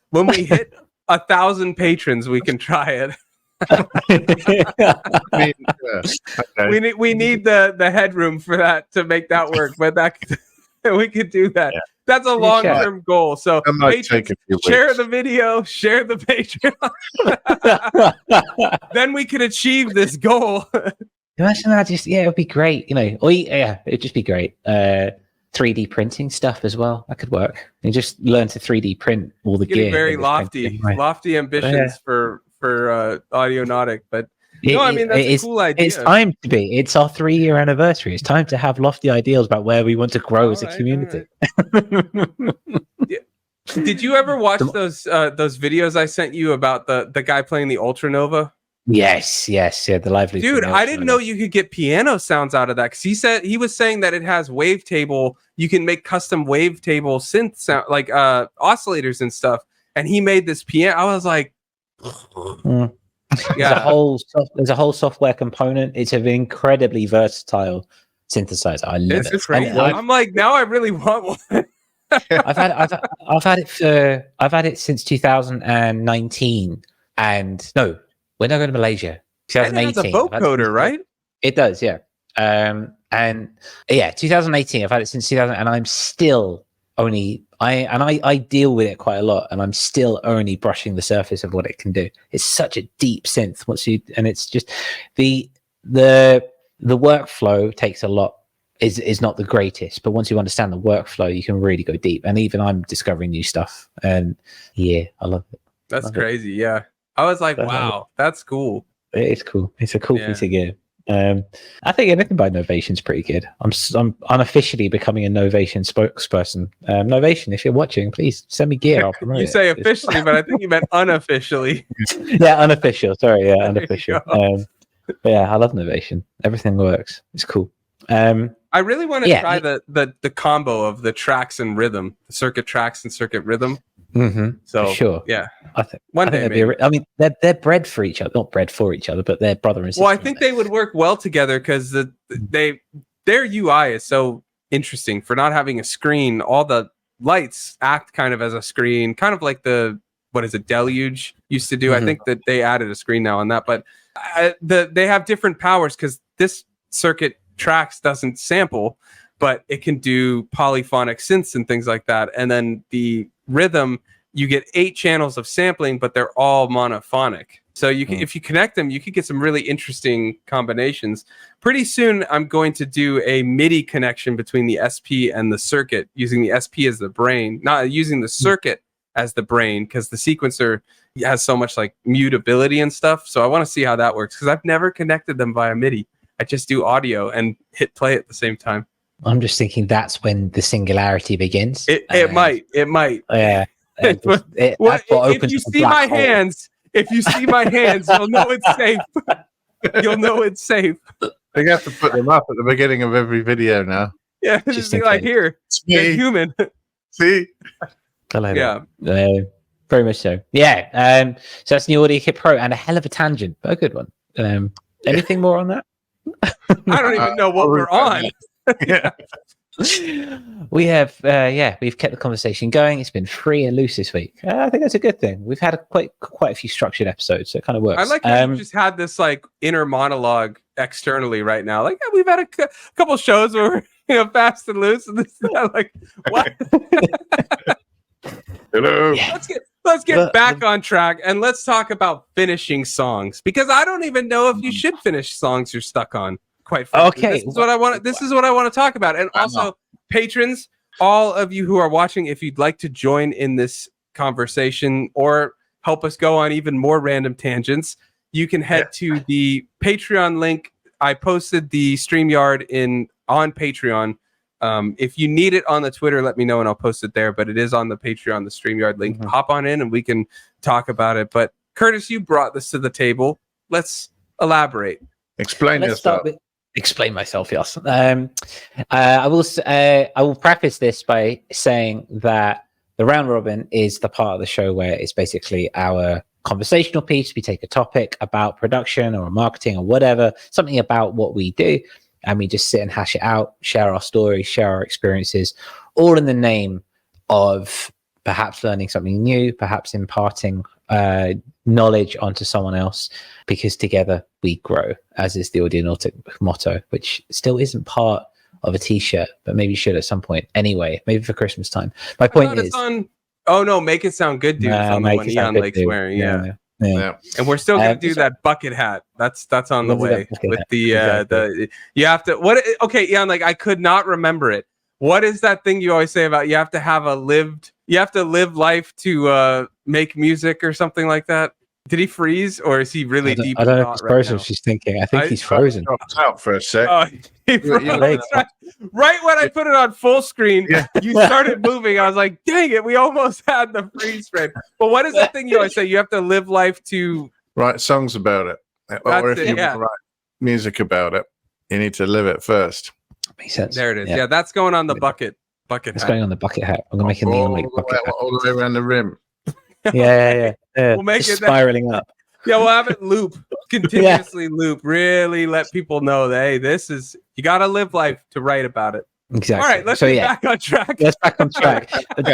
when we hit 1,000 patrons, we can try it. Okay. We need the headroom for that to make that work, but we could do that. Yeah. That's a long-term goal. So patrons, share the video, share the Patreon. Then we could achieve this goal. Imagine that. It would be great. It'd just be great. 3D printing stuff as well. That could work. You just learn to 3D print all the gear. Very lofty ambitions for Audionautic, but that's a cool idea. It's time to be. It's our 3-year anniversary. It's time to have lofty ideals about where we want to grow as a community. Yeah. Did you ever watch those videos I sent you about the guy playing the Ultranova? Yes, yeah, the lively. Dude, I didn't know you could get piano sounds out of that, because he was saying that it has wavetable. You can make custom wavetable synth sound, like oscillators and stuff. And he made this piano. I was like, yeah. There's a whole software component. It's an incredibly versatile synthesizer. I love it. It's crazy. I'm like, now I really want one. I've had it since 2019, and no, when I go to Malaysia, 2018. It's a vocoder, right? It does, yeah. And yeah, 2018. I've had it since 2000, and I'm still only I deal with it quite a lot, and I'm still only brushing the surface of what it can do. It's such a deep synth. And it's just the workflow takes a lot. Is not the greatest, but once you understand the workflow, you can really go deep. And even I'm discovering new stuff, and yeah, I love it. That's crazy. Yeah, I was like, wow, that's cool. It is cool. It's a cool piece of gear. I think anything by Novation's pretty good. I'm unofficially becoming a Novation spokesperson. Novation, if you're watching, please send me gear. I'll promote You say officially, but I think you meant unofficially. Yeah, unofficial. Sorry, yeah, unofficial. But yeah, I love Novation. Everything works. It's cool. I really want to try the combo of the tracks and rhythm, the circuit tracks and circuit rhythm. Mm-hmm. So sure, yeah. I think they're bred for each other, not bred for each other, but they're brother and sister. Well, I think they would work well together because their UI is so interesting for not having a screen. All the lights act kind of as a screen, kind of like Deluge used to do. Mm-hmm. I think that they added a screen now on that, but they have different powers because this circuit tracks doesn't sample, but it can do polyphonic synths and things like that. And then the rhythm, you get 8 channels of sampling, but they're all monophonic. So you can, if you connect them, you could get some really interesting combinations. Pretty soon, I'm going to do a MIDI connection between the SP and the circuit, using the SP as the brain, not using the circuit as the brain, because the sequencer has so much like mutability and stuff. So I want to see how that works, because I've never connected them via MIDI. I just do audio and hit play at the same time. I'm just thinking that's when the singularity begins. It might. Yeah. If you see my hands, you'll know it's safe. You'll know it's safe. They have to put them up at the beginning of every video now. Yeah, just be like, here, they're human. See? Yeah. Very much so. Yeah. So that's new AudioKit Pro, and a hell of a tangent, but a good one. Anything more on that? I don't even know what we're on. Yeah. We have, we've kept the conversation going. It's been free and loose this week. I think that's a good thing. We've had quite a few structured episodes, so it kind of works. I like how you just had this like inner monologue externally right now. Like we've had a couple shows where we're fast and loose, and this is like what? Hello. Yeah. Let's get back on track and let's talk about finishing songs, because I don't even know if you should finish songs you're stuck on. Quite frankly. Okay. This is what I want. This is what I want to talk about. And also, patrons, all of you who are watching, if you'd like to join in this conversation or help us go on even more random tangents, you can head to the Patreon link. I posted the StreamYard on Patreon. If you need it on the Twitter, let me know and I'll post it there. But it is on the Patreon, the StreamYard link. Mm-hmm. Hop on in and we can talk about it. But Curtis, you brought this to the table. Let's elaborate. Explain yourself. Explain myself, yes. I will preface this by saying that the round robin is the part of the show where it's basically our conversational piece. We take a topic about production or marketing or whatever, something about what we do, and we just sit and hash it out, share our stories, share our experiences, all in the name of perhaps learning something new, perhaps imparting knowledge onto someone else, because together we grow, as is the Audionautic motto, which still isn't part of a t-shirt, but maybe should at some point. Anyway, maybe for Christmas time. My point is oh no, make it sound good, dude. It's on the one Ian Lake's wearing. Yeah. And we're still gonna do that bucket hat. That's on the way with the you have to Ian, like I could not remember it. What is that thing you always say about you have to live life to make music or something like that? Did he freeze or is he really deep? I don't know if he's frozen. She's thinking. I think he's frozen. Dropped out for a sec. He froze. Right when I put it on full screen, you started moving. I was like, dang it, we almost had the freeze frame. But what is that thing you always say? You have to live life to write songs about it. Or if you want to write music about it, you need to live it first. Makes sense. There it is. Yeah, that's going on the bucket hat. It's going on the bucket hat. I'm gonna make a neon like bucket hat all the way around the rim. Yeah. We'll make it spiraling up. Yeah, we'll have it loop, continuously loop. Really let people know that hey, you gotta live life to write about it. Exactly. All right, let's get back on track. Let's back on track.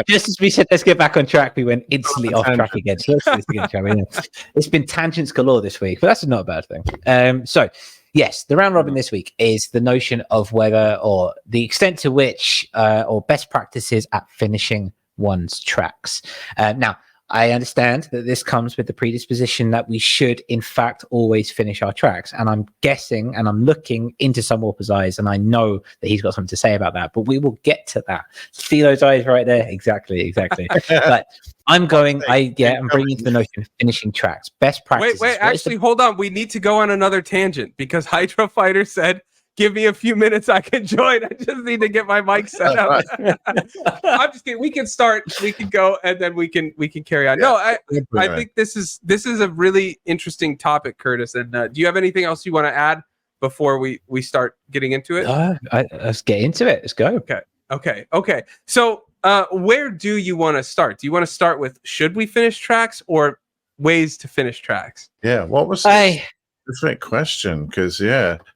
Just as we said, let's get back on track, we went instantly off track again. So let's get track. It's been tangents galore this week, but that's not a bad thing. So yes, the round robin this week is the notion of whether or the extent to which or best practices at finishing one's tracks. Now, I understand that this comes with the predisposition that we should, in fact, always finish our tracks. And I'm guessing and I'm looking into Sunwarper's eyes, and I know that he's got something to say about that. But we will get to that. See those eyes right there? Exactly. But I'm bringing to the notion of finishing tracks. Best practices. Wait, actually, hold on. We need to go on another tangent because Hydro Fighter said, give me a few minutes, I can join. I just need to get my mic set up. I'm just kidding. We can start, we can go, and then we can carry on. No, I think this is a really interesting topic, Curtis. And do you have anything else you want to add before we start getting into it? Let's get into it. Let's go. Okay. So where do you want to start? Do you want to start with should we finish tracks or ways to finish tracks? Yeah, what was Different question, because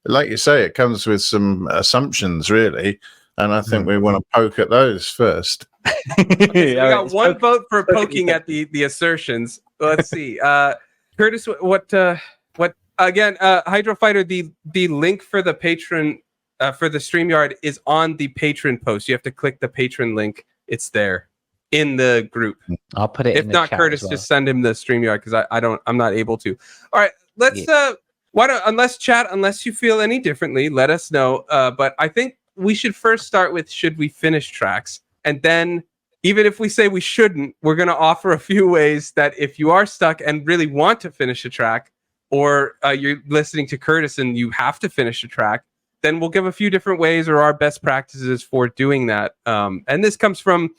like you say, it comes with some assumptions, really, and I think we want to poke at those first. We got one vote for poking at the assertions. Let's see, Curtis, what again? Hydro Fighter, the link for the patron for the StreamYard is on the patron post. You have to click the patron link. It's there in the group. I'll put it. If not, Curtis, just send him the StreamYard because I'm not able to. All right. Let's why don't unless you feel any differently, let us know. But I think we should first start with should we finish tracks, and then even if we say we shouldn't, we're going to offer a few ways that if you are stuck and really want to finish a track, or you're listening to Curtis and you have to finish a track, then we'll give a few different ways or our best practices for doing that. And this comes from,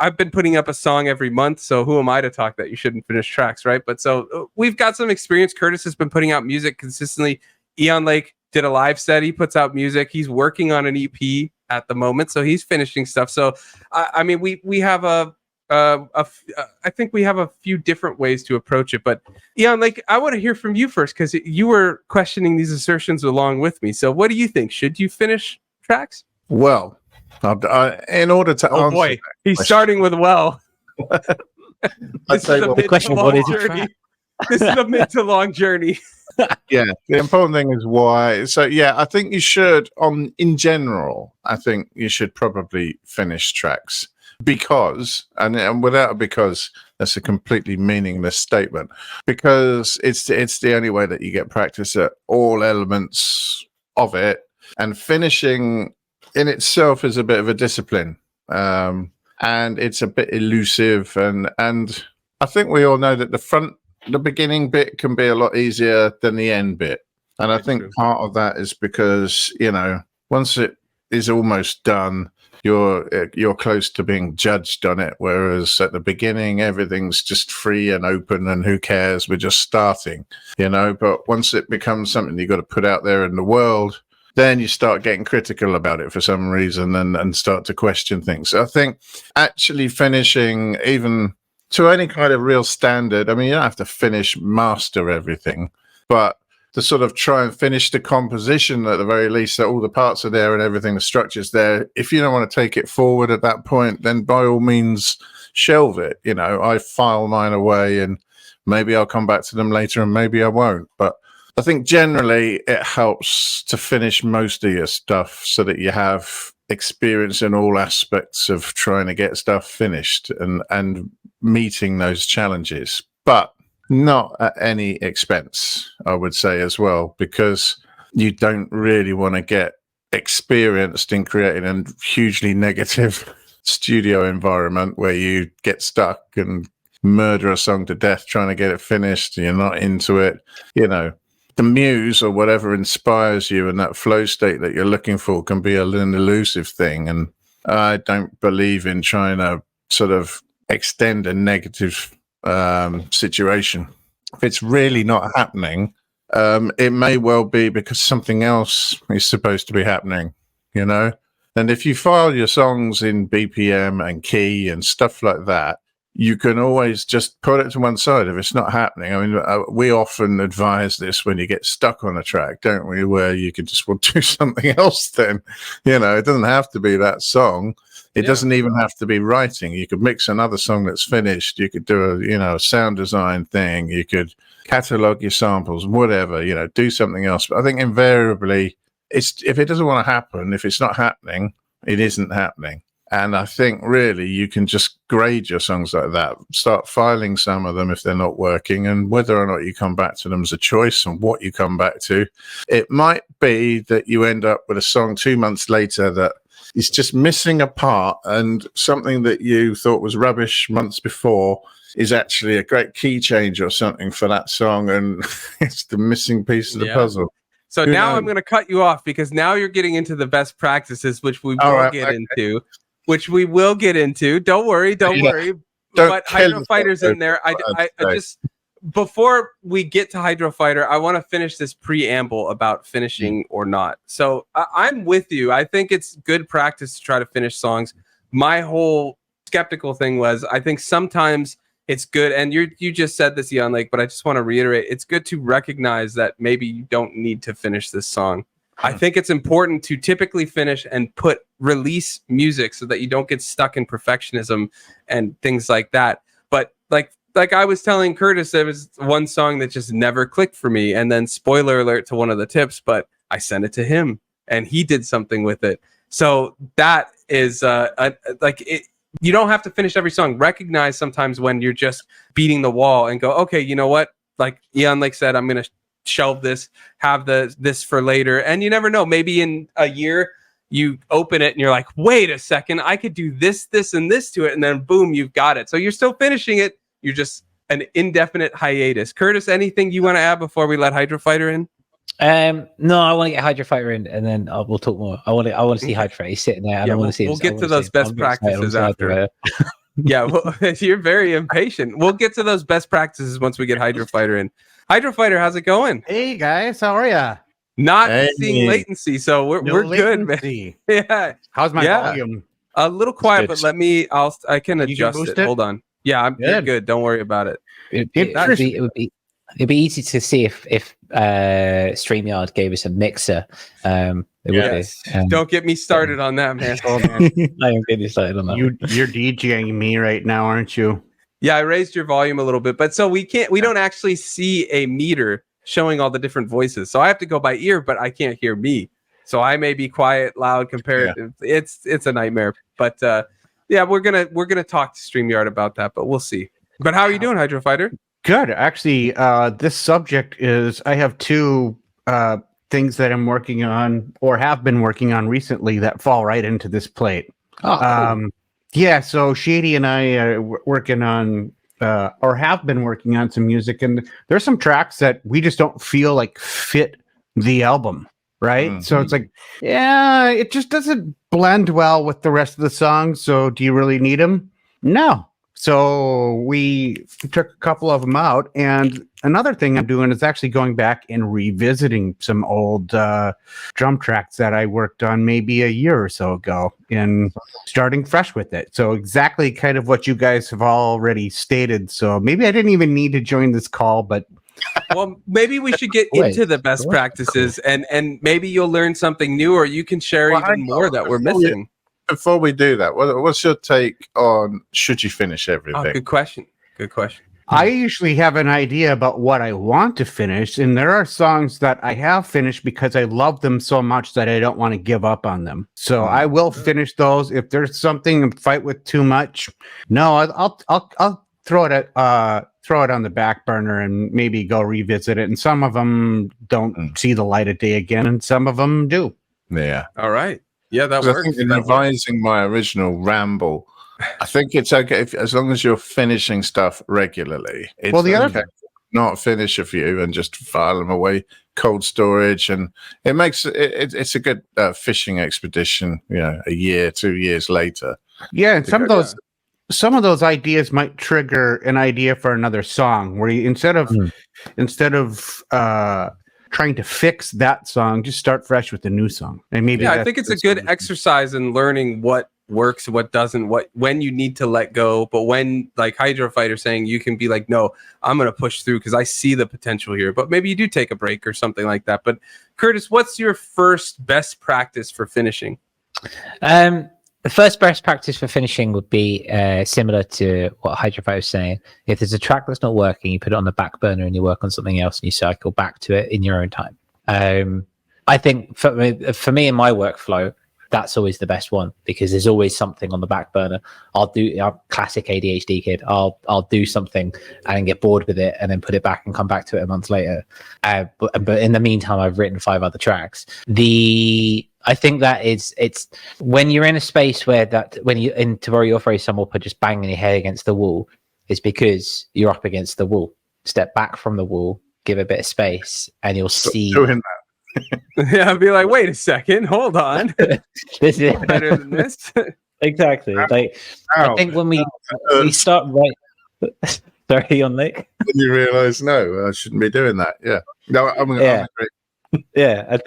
I've been putting up a song every month, so who am I to talk that you shouldn't finish tracks, right? But so we've got some experience. Curtis has been putting out music consistently. Ian Lake did a live set. He puts out music. He's working on an EP at the moment, so he's finishing stuff. So, we have I think we have a few different ways to approach it. But Ian Lake, I want to hear from you first because you were questioning these assertions along with me. So what do you think? Should you finish tracks? Well, in order to Oh answer boy, that he's question, starting with well. I'd This say, is a well, mid to question, long what is the journey. This is a mid to long journey. yeah, the important thing is why. So yeah, I think you should in general, I think you should probably finish tracks because and without a because, that's a completely meaningless statement, because it's the only way that you get practice at all elements of it, and finishing in itself is a bit of a discipline, and it's a bit elusive, and I think we all know that the beginning bit can be a lot easier than the end bit. And I think part of that is because, once it is almost done, you're close to being judged on it. Whereas at the beginning, everything's just free and open and who cares? We're just starting, but once it becomes something you've got to put out there in the world, then you start getting critical about it for some reason and start to question things. So I think actually finishing, even to any kind of real standard, I mean, you don't have to master everything, but to sort of try and finish the composition at the very least, that all the parts are there and everything, the structure's there. If you don't want to take it forward at that point, then by all means shelve it. I file mine away and maybe I'll come back to them later and maybe I won't. But I think generally it helps to finish most of your stuff so that you have experience in all aspects of trying to get stuff finished and meeting those challenges, but not at any expense, I would say as well, because you don't really want to get experienced in creating a hugely negative studio environment where you get stuck and murder a song to death trying to get it finished. You're not into it, the muse or whatever inspires you and that flow state that you're looking for can be an elusive thing. And I don't believe in trying to sort of extend a negative situation. If it's really not happening, it may well be because something else is supposed to be happening, And if you file your songs in BPM and key and stuff like that, you can always just put it to one side if it's not happening. I mean, we often advise this when you get stuck on a track, don't we? Where you can just do something else then. It doesn't have to be that song. It doesn't even have to be writing. You could mix another song that's finished. You could do a sound design thing. You could catalog your samples, whatever, do something else. But I think invariably, if it doesn't want to happen, if it's not happening, it isn't happening. And I think really you can just grade your songs like that, start filing some of them if they're not working, and whether or not you come back to them is a choice and what you come back to. It might be that you end up with a song 2 months later that is just missing a part, and something that you thought was rubbish months before is actually a great key change or something for that song, and it's the missing piece of the puzzle. So now I'm going to cut you off because now you're getting into the best practices, which we will get into. Which we will get into. Don't worry. But Hydro Fighter's in there. I just, before we get to Hydro Fighter, I want to finish this preamble about finishing or not. So I'm with you. I think it's good practice to try to finish songs. My whole skeptical thing was, I think sometimes it's good, and you just said this, Jan Lake, but I just want to reiterate, it's good to recognize that maybe you don't need to finish this song. I think it's important to typically finish and release music so that you don't get stuck in perfectionism and things like that. But like I was telling Curtis, there was one song that just never clicked for me. And then spoiler alert to one of the tips, but I sent it to him and he did something with it. So that is you don't have to finish every song. Recognize sometimes when you're just beating the wall and go, okay, you know what? Like Ian Lake said, I'm going to shelve this, have this for later. And you never know, maybe in a year you open it and you're like, wait a second, I could do this and this to it, and then boom, you've got it. So you're still finishing it, you're just an indefinite hiatus. Curtis, anything you want to add before we let Hydro Fighter in? No, I want to get Hydro Fighter in, and then we'll talk more. I want to see Hydro Fighter. He's sitting there, and I want to see. We'll get to those best practices after. Yeah, well, you're very impatient. We'll get to those best practices once we get Hydro Fighter in. Hydro Fighter, how's it going? Hey guys, how are ya? Not seeing latency, so we're good, man. Yeah. How's my volume? A little quiet, but I can adjust it. Hold on. Yeah, you're good. Don't worry about it. It would be It'd be easy to see if StreamYard gave us a mixer. It would be. Don't get me started on that, man. Oh, man. I am getting started on that. You're DJing me right now, aren't you? Yeah, I raised your volume a little bit, but so we don't actually see a meter showing all the different voices. So I have to go by ear, but I can't hear me. So I may be quiet, loud, comparative. Yeah. It's a nightmare. But yeah, we're gonna talk to StreamYard about that, but we'll see. But how are you doing, Hydro Fighter? Good. Actually, this subject is I have two things that I'm working on or have been working on recently that fall right into this plate. Oh, cool. Yeah, so Shady and I are working on or have been working on some music, and there's some tracks that we just don't feel like fit the album, right? Mm-hmm. So it's like, yeah, it just doesn't blend well with the rest of the songs. So do you really need them? No. So we took a couple of them out, and another thing I'm doing is actually going back and revisiting some old drum tracks that I worked on maybe a year or so ago and starting fresh with it. So exactly kind of what you guys have already stated. So maybe I didn't even need to join this call, but well, maybe we should get into the best practices, and maybe you'll learn something new, or you can share even more that we're missing. Before we do that, what's your take on should you finish everything? Oh, good question. Good question. I usually have an idea about what I want to finish, and there are songs that I have finished because I love them so much that I don't want to give up on them. So I will finish those. If there's something to fight with too much, no, I'll throw it on the back burner and maybe go revisit it. And some of them don't see the light of day again, and some of them do. Yeah. All right. Yeah, that works. I think in revising my original ramble, I think it's okay as long as you're finishing stuff regularly. It's well, the other thing, not finish a few and just file them away, cold storage, and it makes it's a good fishing expedition. You know, a year, 2 years later. Yeah, and some of those ideas might trigger an idea for another song where you instead of trying to fix that song, just start fresh with the new song. And maybe I think it's a good exercise in learning what works, what doesn't, when you need to let go, but when, like Hydro Fighter saying, you can be like, no, I'm going to push through because I see the potential here, but maybe you do take a break or something like that. But Curtis, what's your first best practice for finishing? The first best practice for finishing would be similar to what Hydrofight was saying. If there's a track that's not working, you put it on the back burner and you work on something else and you cycle back to it in your own time. I think for me in my workflow, that's always the best one because there's always something on the back burner. I'm classic ADHD kid. I'll do something and get bored with it and then put it back and come back to it a month later. But in the meantime, I've written 5 other tracks. I think that it's when you're in a space where to borrow your phrase, Sunwarper, just banging your head against the wall, it's because you're up against the wall. Step back from the wall, give a bit of space, and you'll see. Doing that. Yeah, I'd be like, wait a second, hold on. This is better than this. Exactly. Like I think when we start right. Sorry, on Nick. You realise, no, I shouldn't be doing that. Yeah. No, I'm agree. Yeah,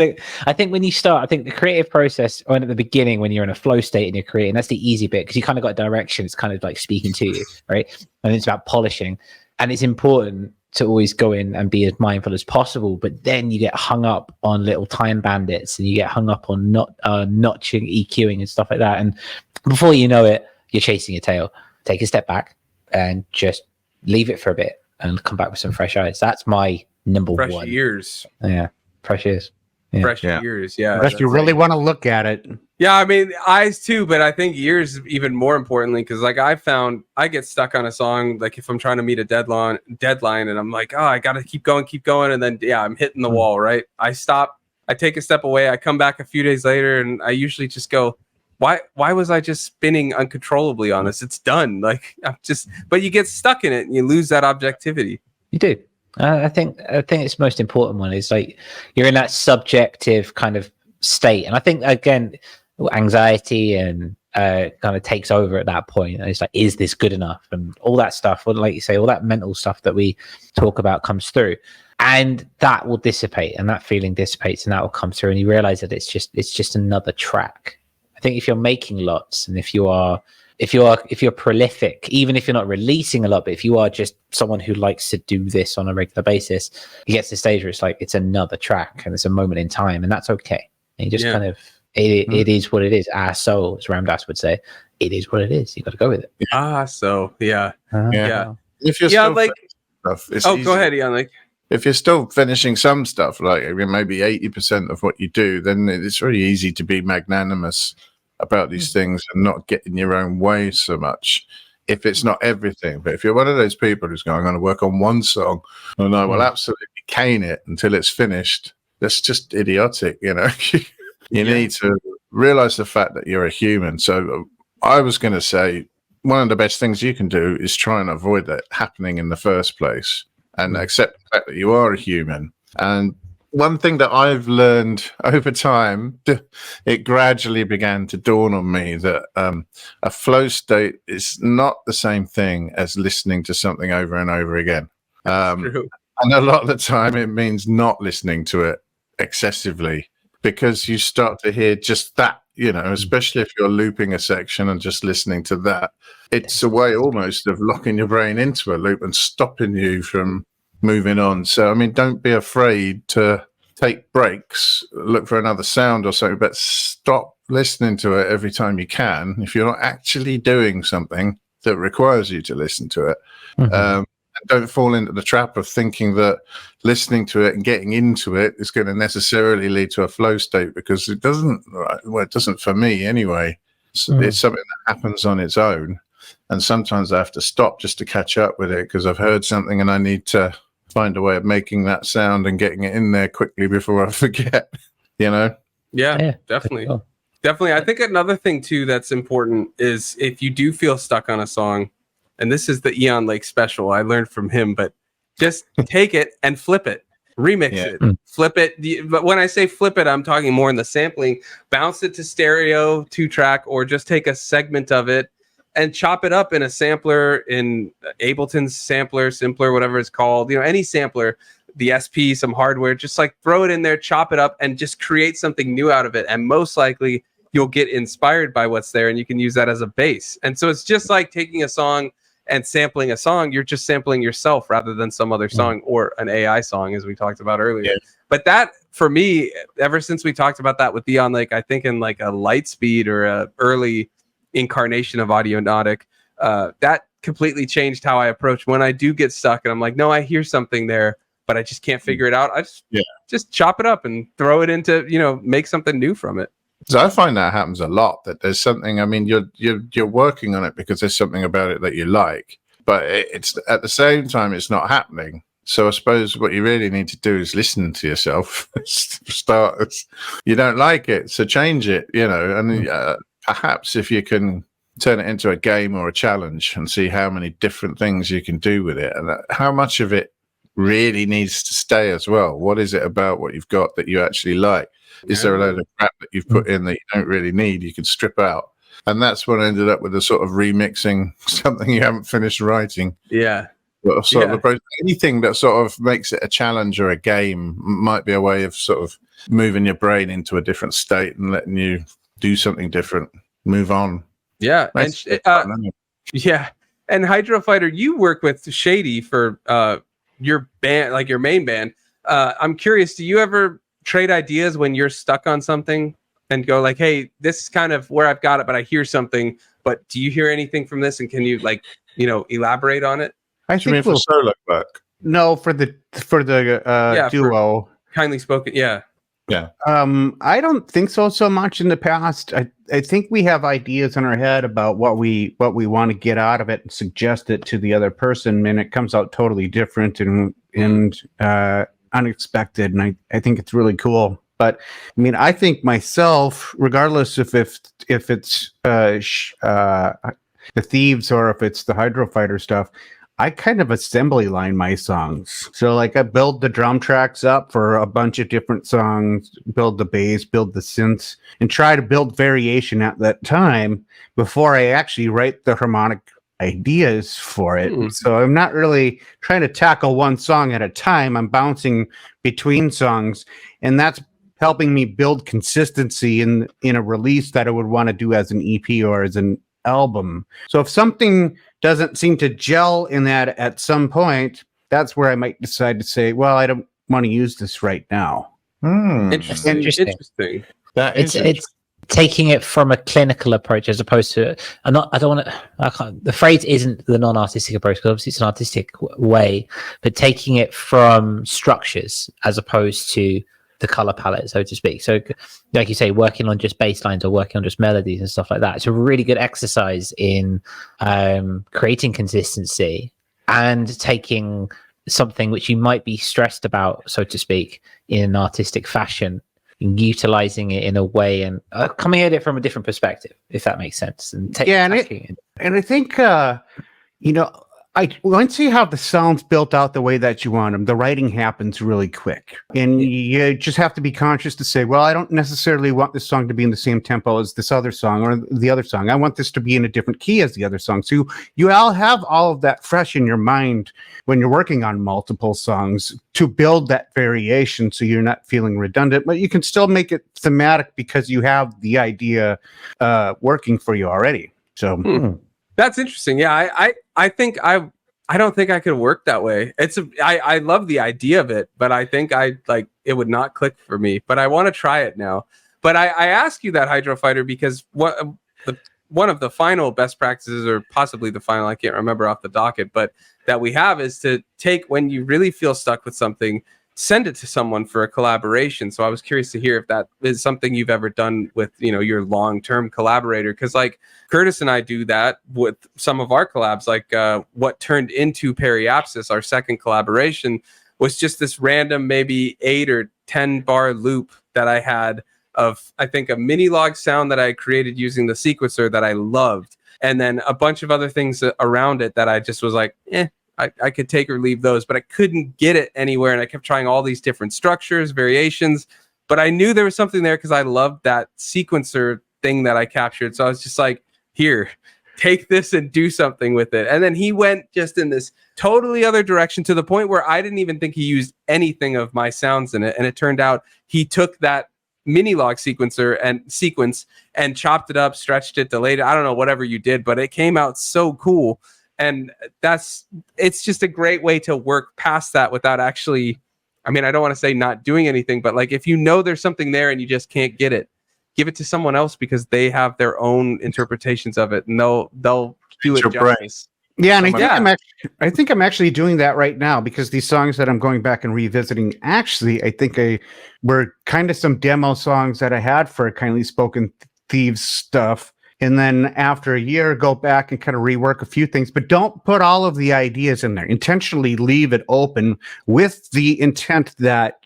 I think when you start, I think the creative process, or at the beginning when you're in a flow state and you're creating, that's the easy bit because you kind of got direction. It's kind of like speaking to you, right? And it's about polishing, and it's important to always go in and be as mindful as possible. But then you get hung up on little time bandits, and you get hung up on notching, EQing, and stuff like that. And before you know it, you're chasing your tail. Take a step back and just leave it for a bit and come back with some fresh eyes. That's my number fresh one. Ears. Yeah. Fresh ears. Yeah. Fresh ears, yeah. Unless you really want to look at it. Yeah, I mean, eyes too, but I think ears even more importantly, because like I found I get stuck on a song, like if I'm trying to meet a deadline and I'm like, oh, I got to keep going. And then, yeah, I'm hitting the wall, right? I stop, I take a step away, I come back a few days later, and I usually just go, why was I just spinning uncontrollably on this? It's done. Like but you get stuck in it and you lose that objectivity. You do. I think it's the most important one is like you're in that subjective kind of state, and I think again anxiety and kind of takes over at that point. And it's like, is this good enough? And all that stuff, or like you say, all that mental stuff that we talk about comes through, and that will dissipate, and that feeling dissipates, and that will come through, and you realize that it's just another track. I think if you're making lots, and if if you're prolific, even if you're not releasing a lot, but if you are just someone who likes to do this on a regular basis, you get to the stage where it's like it's another track and it's a moment in time, and that's okay. And you just kind of it is what it is. So as Ramdas would say, it is what it is. You got to go with it. So yeah. If you're Yeah, still like stuff, it's go easy. ahead, Ian. Like If you're still finishing some stuff, like maybe 80% of what you do, then it's very easy to be magnanimous about these things and not get in your own way so much if it's not everything. But if you're one of those people who's going, I'm going to work on one song and I will absolutely cane it until it's finished, that's just idiotic, you know. You need to realize the fact that you're a human. So I was going to say one of the best things you can do is try and avoid that happening in the first place and accept the fact that you are a human. And one thing that I've learned over time, it gradually began to dawn on me that a flow state is not the same thing as listening to something over and over again. true. And a lot of the time it means not listening to it excessively, because you start to hear just that, you know, especially if you're looping a section and just listening to that. It's a way almost of locking your brain into a loop and stopping you from moving on. So, I mean, don't be afraid to take breaks, look for another sound or something, but stop listening to it every time you can if you're not actually doing something that requires you to listen to it. And don't fall into the trap of thinking that listening to it and getting into it is going to necessarily lead to a flow state, because it doesn't. Well, it doesn't for me anyway. So it's something that happens on its own. And sometimes I have to stop just to catch up with it because I've heard something and I need to find a way of making that sound and getting it in there quickly before I forget, you know? Yeah, definitely. Cool. Definitely. I think another thing too that's important is if you do feel stuck on a song, and this is the Eon Lake special I learned from him, but just take it and flip it, remix it, flip it. But when I say flip it, I'm talking more in the sampling, bounce it to stereo 2-track, or just take a segment of it and chop it up in a sampler, in Ableton's sampler, Simpler, whatever it's called, you know, any sampler, the SP, some hardware, just like throw it in there, chop it up, and just create something new out of it. And most likely you'll get inspired by what's there and you can use that as a base. And so it's just like taking a song and sampling a song. You're just sampling yourself rather than some other song or an AI song, as we talked about earlier. But that, for me, ever since we talked about that with Eon Lake, I think in like a Lightspeed or a early incarnation of Audionautic, that completely changed how I approach when I do get stuck and I'm like, no, I hear something there, but I just can't figure it out. I just chop it up and throw it into, you know, make something new from it. So I find that happens a lot, that there's something, I mean, you're working on it because there's something about it that you like, but it's at the same time, it's not happening. So I suppose what you really need to do is listen to yourself. Start, you don't like it, so change it, you know, and perhaps if you can turn it into a game or a challenge and see how many different things you can do with it and how much of it really needs to stay as well. What is it about what you've got that you actually like? Is there a load of crap that you've put in that you don't really need, you can strip out? And that's what I ended up with, a sort of remixing something you haven't finished writing. Yeah. Sort of approach. Anything that sort of makes it a challenge or a game might be a way of sort of moving your brain into a different state and letting you do something different, move on. Yeah. And Hydro Fighter, you work with Shady for your band, like your main band. I'm curious, do you ever trade ideas when you're stuck on something and go like, hey, this is kind of where I've got it, but I hear something, but do you hear anything from this? And can you, like, you know, elaborate on it? I think mean for solo work? No, for the duo. Kindly spoken. Yeah. I don't think so much in the past. I think we have ideas in our head about what we want to get out of it and suggest it to the other person, and it comes out totally different and unexpected. And I think it's really cool. But I mean, I think myself, regardless if it's the Thieves or if it's the Hydro Fighter stuff, I kind of assembly line my songs. So like I build the drum tracks up for a bunch of different songs, build the bass, build the synths, and try to build variation at that time before I actually write the harmonic ideas for it. So I'm not really trying to tackle one song at a time. I'm bouncing between songs, and that's helping me build consistency in a release that I would want to do as an EP or as an album. So if something doesn't seem to gel in that at some point, that's where I might decide to say, well, I don't want to use this right now. Interesting. That is It's taking it from a clinical approach as opposed to the phrase isn't the non-artistic approach, because obviously it's an artistic way, but taking it from structures as opposed to the color palette, so to speak. So like you say, working on just bass lines or working on just melodies and stuff like that, it's a really good exercise in creating consistency and taking something which you might be stressed about, so to speak, in an artistic fashion, and utilizing it in a way and coming at it from a different perspective, if that makes sense. And and I think once you have the sounds built out the way that you want them, the writing happens really quick. And you just have to be conscious to say, well, I don't necessarily want this song to be in the same tempo as this other song or the other song. I want this to be in a different key as the other song. So you all have all of that fresh in your mind when you're working on multiple songs to build that variation so you're not feeling redundant, but you can still make it thematic because you have the idea working for you already. So That's interesting. Yeah, I think I don't think I could work that way. I love the idea of it, but I think it would not click for me. But I want to try it now. But I ask you that, Hydro Fighter, because one of the final best practices, or possibly the final, I can't remember off the docket, but that we have is to take, when you really feel stuck with something, send it to someone for a collaboration. So I was curious to hear if that is something you've ever done with, your long-term collaborator. Because like Curtis and I do that with some of our collabs, like what turned into Periapsis, our second collaboration, was just this random maybe 8 or 10 bar loop that I had of, I think, a mini log sound that I created using the sequencer that I loved. And then a bunch of other things around it that I just was like, I could take or leave those, but I couldn't get it anywhere. And I kept trying all these different structures, variations, but I knew there was something there because I loved that sequencer thing that I captured. So I was just like, here, take this and do something with it. And then he went just in this totally other direction to the point where I didn't even think he used anything of my sounds in it. And it turned out he took that mini log sequencer and sequence and chopped it up, stretched it, delayed it. I don't know, whatever you did, but it came out so cool. And it's just a great way to work past that without actually, I mean, I don't want to say not doing anything, but like if you know there's something there and you just can't get it, give it to someone else because they have their own interpretations of it and they'll do it justice. Yeah, and I think I'm actually doing that right now because these songs that I'm going back and revisiting, actually, I think were kind of some demo songs that I had for Kindly Spoken Thieves stuff. And then after a year, go back and kind of rework a few things, but don't put all of the ideas in there. Intentionally leave it open with the intent that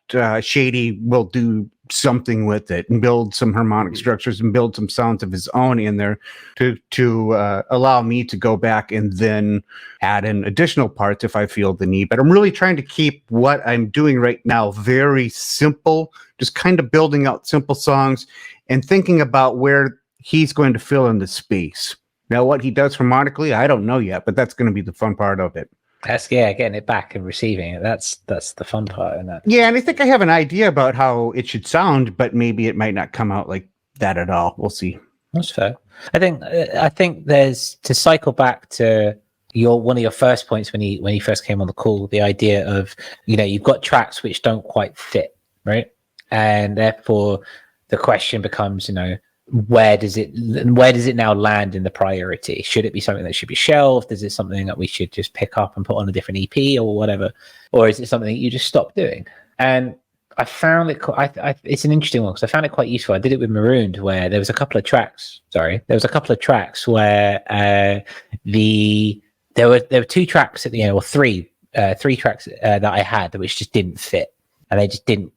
Shady will do something with it and build some harmonic structures and build some sounds of his own in there to allow me to go back and then add in additional parts if I feel the need. But I'm really trying to keep what I'm doing right now very simple, just kind of building out simple songs and thinking about where he's going to fill in the space. Now, what he does harmonically, I don't know yet, but that's going to be the fun part of it. That's getting it back and receiving it. That's the fun part in that. Yeah, and I think I have an idea about how it should sound, but maybe it might not come out like that at all. We'll see. That's fair. I think there's, to cycle back to one of your first points when he first came on the call, the idea of you've got tracks which don't quite fit, right? And therefore the question becomes, where does it now land in the priority? Should it be something that should be shelved? Is it something that we should just pick up and put on a different EP or whatever? Or is it something that you just stop doing? And I found it, it's an interesting one because I found it quite useful. I did it with Marooned where there was a couple of tracks where there were 2 tracks at the end, or three tracks that I had which just didn't fit. And they just didn't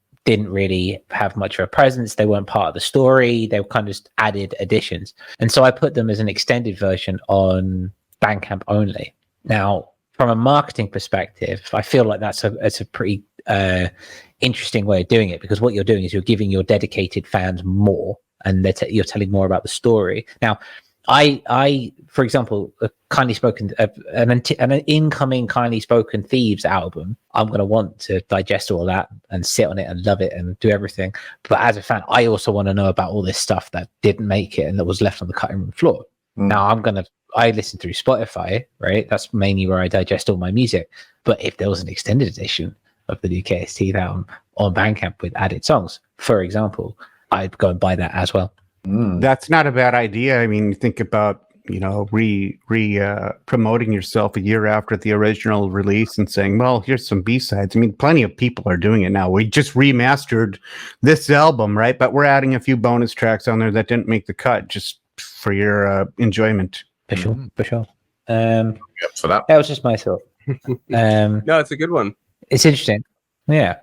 really have much of a presence. They weren't part of the story. They were kind of just added additions. And so I put them as an extended version on Bandcamp only. Now, from a marketing perspective, I feel like it's a pretty interesting way of doing it because what you're doing is you're giving your dedicated fans more and you're telling more about the story. Now, I, for example, an incoming Kindly Spoken Thieves album, I'm going to want to digest all that and sit on it and love it and do everything. But as a fan, I also want to know about all this stuff that didn't make it and that was left on the cutting room floor. Now I listen through Spotify, right? That's mainly where I digest all my music. But if there was an extended edition of the new KST down on Bandcamp with added songs, for example, I'd go and buy that as well. That's not a bad idea. I mean, think about, promoting yourself a year after the original release and saying, well, here's some B-sides. I mean, plenty of people are doing it now. We just remastered this album, right? But we're adding a few bonus tracks on there that didn't make the cut just for your enjoyment. For sure. For that. That was just my thought. No, it's a good one. It's interesting. Yeah.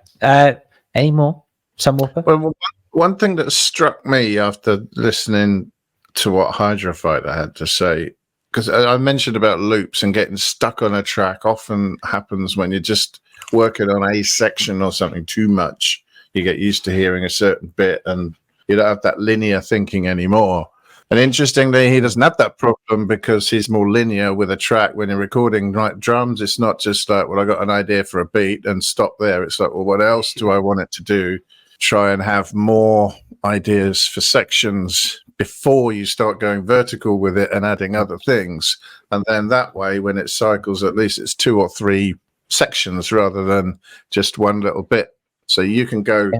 Any more? Sunwarper? Well, one thing that struck me after listening to what Hydrofighter had to say, because I mentioned about loops and getting stuck on a track often happens when you're just working on a section or something too much. You get used to hearing a certain bit and you don't have that linear thinking anymore. And interestingly, he doesn't have that problem because he's more linear with a track. When you're recording like drums, it's not just like, well, I got an idea for a beat and stop there. It's like, well, what else do I want it to do? Try and have more ideas for sections before you start going vertical with it and adding other things. And then that way, when it cycles, at least it's 2 or 3 sections rather than just one little bit. So you can go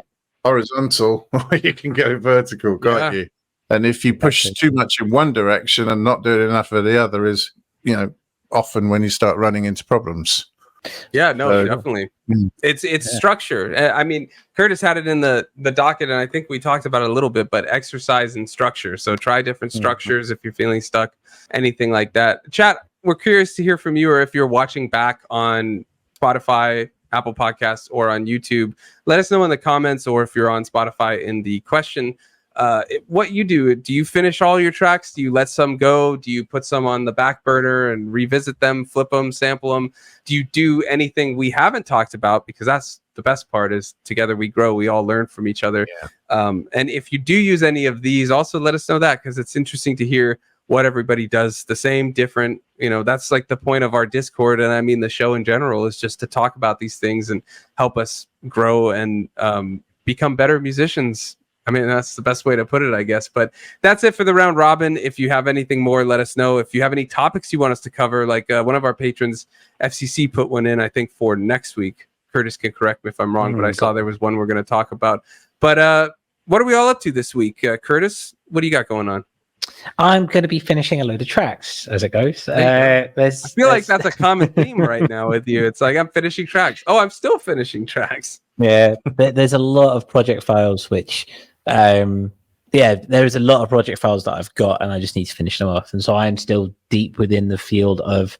horizontal or you can go vertical, can't you? And if you push too much in one direction and not doing enough of the other is, often when you start running into problems. Yeah, no, definitely. It's structure. I mean, Curtis had it in the docket, and I think we talked about it a little bit, but exercise and structure. So try different structures if you're feeling stuck, anything like that. Chat, we're curious to hear from you, or if you're watching back on Spotify, Apple Podcasts, or on YouTube, let us know in the comments, or if you're on Spotify in the question. What you do you finish all your tracks? Do you let some go? Do you put some on the back burner and revisit them, flip them, sample them? Do you do anything we haven't talked about? Because that's the best part, is together we grow, we all learn from each other. And if you do use any of these, also let us know that, because it's interesting to hear what everybody does, the same, different. That's like the point of our Discord, and I mean the show in general, is just to talk about these things and help us grow and become better musicians. I mean, that's the best way to put it, I guess. But that's it for the round robin. If you have anything more, let us know. If you have any topics you want us to cover, like one of our patrons, FCC, put one in, I think, for next week. Curtis can correct me if I'm wrong, but I saw there was one we're going to talk about. But what are we all up to this week? Curtis, what do you got going on? I'm going to be finishing a load of tracks as it goes. I feel like that's a common theme right now with you. It's like, I'm finishing tracks. Oh, I'm still finishing tracks. Yeah, there's a lot of project files which... there's a lot of project files that I've got and I just need to finish them off. And so I'm still deep within the field of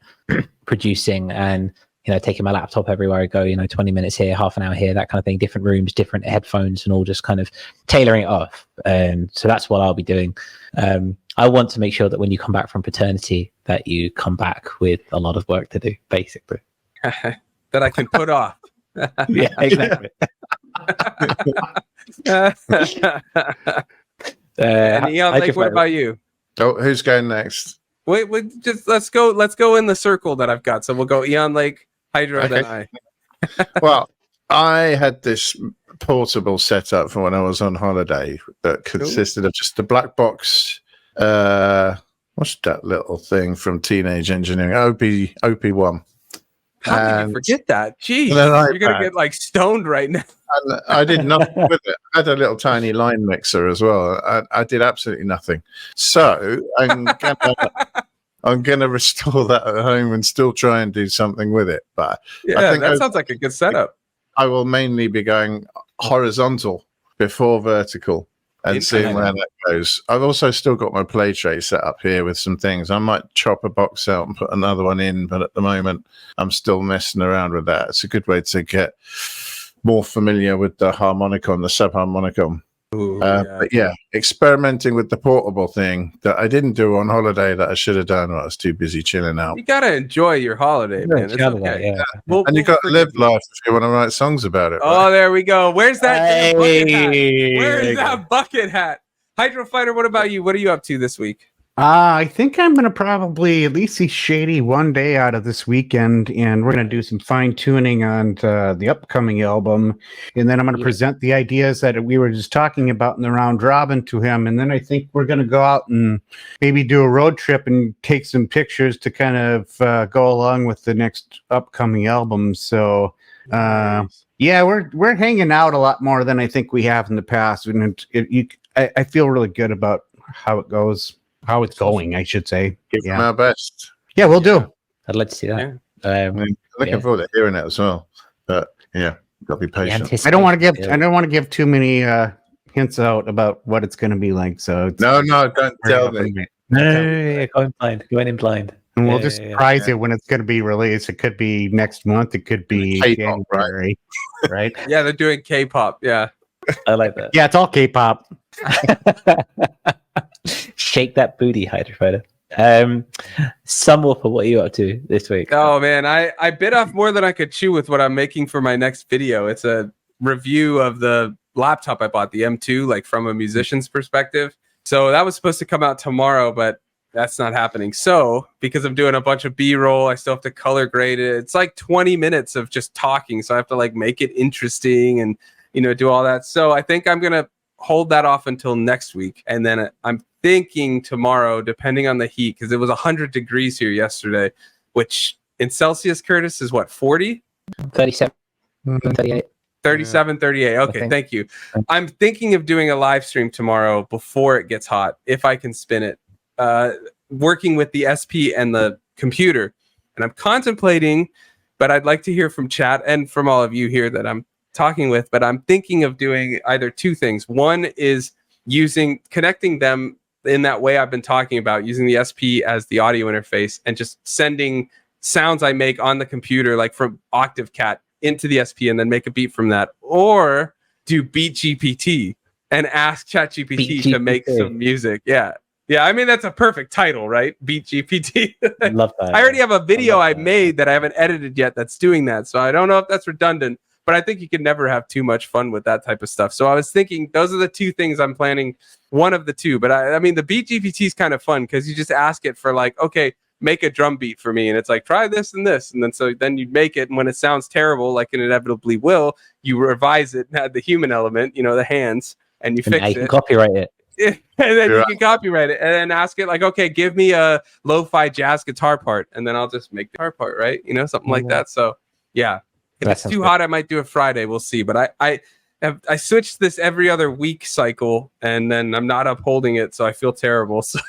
producing and, taking my laptop everywhere I go, 20 minutes here, half an hour here, that kind of thing, different rooms, different headphones, and all just kind of tailoring it off. So that's what I'll be doing. I want to make sure that when you come back from paternity, that you come back with a lot of work to do, basically. That I can put off. Yeah, exactly. And Ian, what about you? Oh, who's going next? Wait, just let's go in the circle that I've got. So we'll go Ian, Lake, Hydra, then I. Well, I had this portable setup for when I was on holiday that consisted of just a black box. What's that little thing from Teenage Engineering? OP1. How did you forget that? Jeez, you're going to get like stoned right now. And I did nothing with it. I had a little tiny line mixer as well. I did absolutely nothing. So I'm gonna restore that at home and still try and do something with it. But yeah, I think that sounds like a good setup. I will mainly be going horizontal before vertical and seeing where that goes. I've also still got my play tray set up here with some things. I might chop a box out and put another one in, but at the moment I'm still messing around with that. It's a good way to get more familiar with the harmonicon, the subharmonicon. But yeah, experimenting with the portable thing that I didn't do on holiday that I should have done when I was too busy chilling out. You gotta enjoy your holiday, man. It's okay. Yeah. And you got to live life if you want to write songs about it. Oh, there we go. Where's that bucket hat? Where is that bucket hat? Hydro Fighter, what about you? What are you up to this week? I think I'm going to probably at least see Shady one day out of this weekend, and we're going to do some fine tuning on the upcoming album. And then I'm going to present the ideas that we were just talking about in the round robin to him. And then I think we're going to go out and maybe do a road trip and take some pictures to kind of go along with the next upcoming album. So, yeah, we're hanging out a lot more than I think we have in the past. And I feel really good about how it goes. How it's going, I should say. Give them our best. Yeah, we'll do. I'd like to see that. Looking forward to hearing it as well. But yeah, gotta be patient. I don't want to give too many hints out about what it's going to be like. So no, don't tell me. No, going in blind. And we'll just surprise you when it's going to be released. It could be next month. It could be K-pop, January, right? Yeah, they're doing K-pop. Yeah, I like that. Yeah, it's all K-pop. Shake that booty, Hydrofighter. Sunwarper, what are you up to this week? Oh man, I bit off more than I could chew with what I'm making for my next video. It's a review of the laptop I bought, the M2, like from a musician's perspective. So that was supposed to come out tomorrow, but that's not happening. So because I'm doing a bunch of B-roll, I still have to color grade it. It's like 20 minutes of just talking, so I have to like make it interesting and do all that. So I think I'm gonna hold that off until next week, and then I'm thinking tomorrow, depending on the heat, because it was 100 degrees here yesterday, which in Celsius, Curtis, is what, 40? 37, 38. 37, 38. Okay, thank you. I'm thinking of doing a live stream tomorrow before it gets hot, if I can spin it, working with the SP and the computer. And I'm contemplating, but I'd like to hear from chat and from all of you here that I'm talking with, but I'm thinking of doing either two things. One is connecting them in that way I've been talking about, using the SP as the audio interface and just sending sounds I make on the computer, like from OctaveCat, into the SP and then make a beat from that. Or do Beat GPT and ask ChatGPT to make some music. Yeah. I mean, that's a perfect title, right? Beat GPT. I love that. I already have a video I made that I haven't edited yet that's doing that. So I don't know if that's redundant, but I think you can never have too much fun with that type of stuff. So I was thinking those are the two things I'm planning, one of the two. But I mean, the Beat GPT is kind of fun because you just ask it for like, okay, make a drum beat for me. And it's like, try this and this. And then you make it. And when it sounds terrible, like it inevitably will, you revise it and add the human element, the hands, and you fix it. You can copyright it. And then you can copyright it and then ask it like, okay, give me a lo-fi jazz guitar part. And then I'll just make the guitar part, right? Something like that. So yeah. If it's too hot, I might do it Friday. We'll see. But I switched this every other week cycle, and then I'm not upholding it, so I feel terrible. So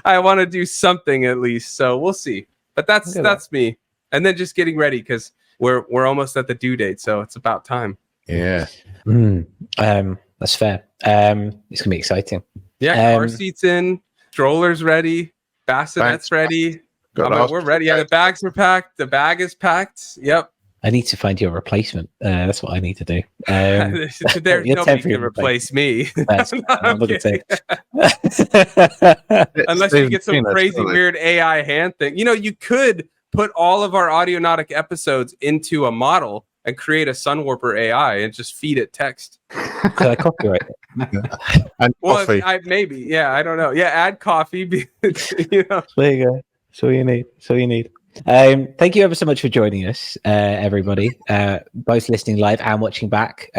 I want to do something at least. So we'll see. But that's me. And then just getting ready because we're almost at the due date, so it's about time. Yeah. That's fair. It's gonna be exciting. Yeah, car seats in, strollers ready, bassinets ready. We're ready. Yeah, the bags are packed. The bag is packed. Yep. I need to find your replacement. That's what I need to do. There's nobody can replace me. Unless you get some crazy weird AI hand thing. You could put all of our Audionautic episodes into a model and create a Sunwarper AI and just feed it text. Could I copyright it? And coffee. Maybe. Yeah, I don't know. Yeah, add coffee. There you go. So you need. Thank you ever so much for joining us, everybody, both listening live and watching back.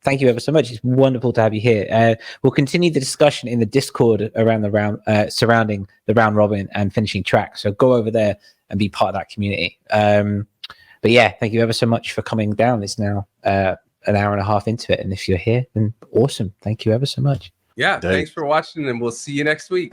Thank you ever so much. It's wonderful to have you here. We'll continue the discussion in the Discord around the round, surrounding the round robin and finishing tracks. So go over there and be part of that community. But yeah, thank you ever so much for coming down. It's now an hour and a half into it, and if you're here, then awesome. Thank you ever so much. Yeah, thanks for watching, and we'll see you next week.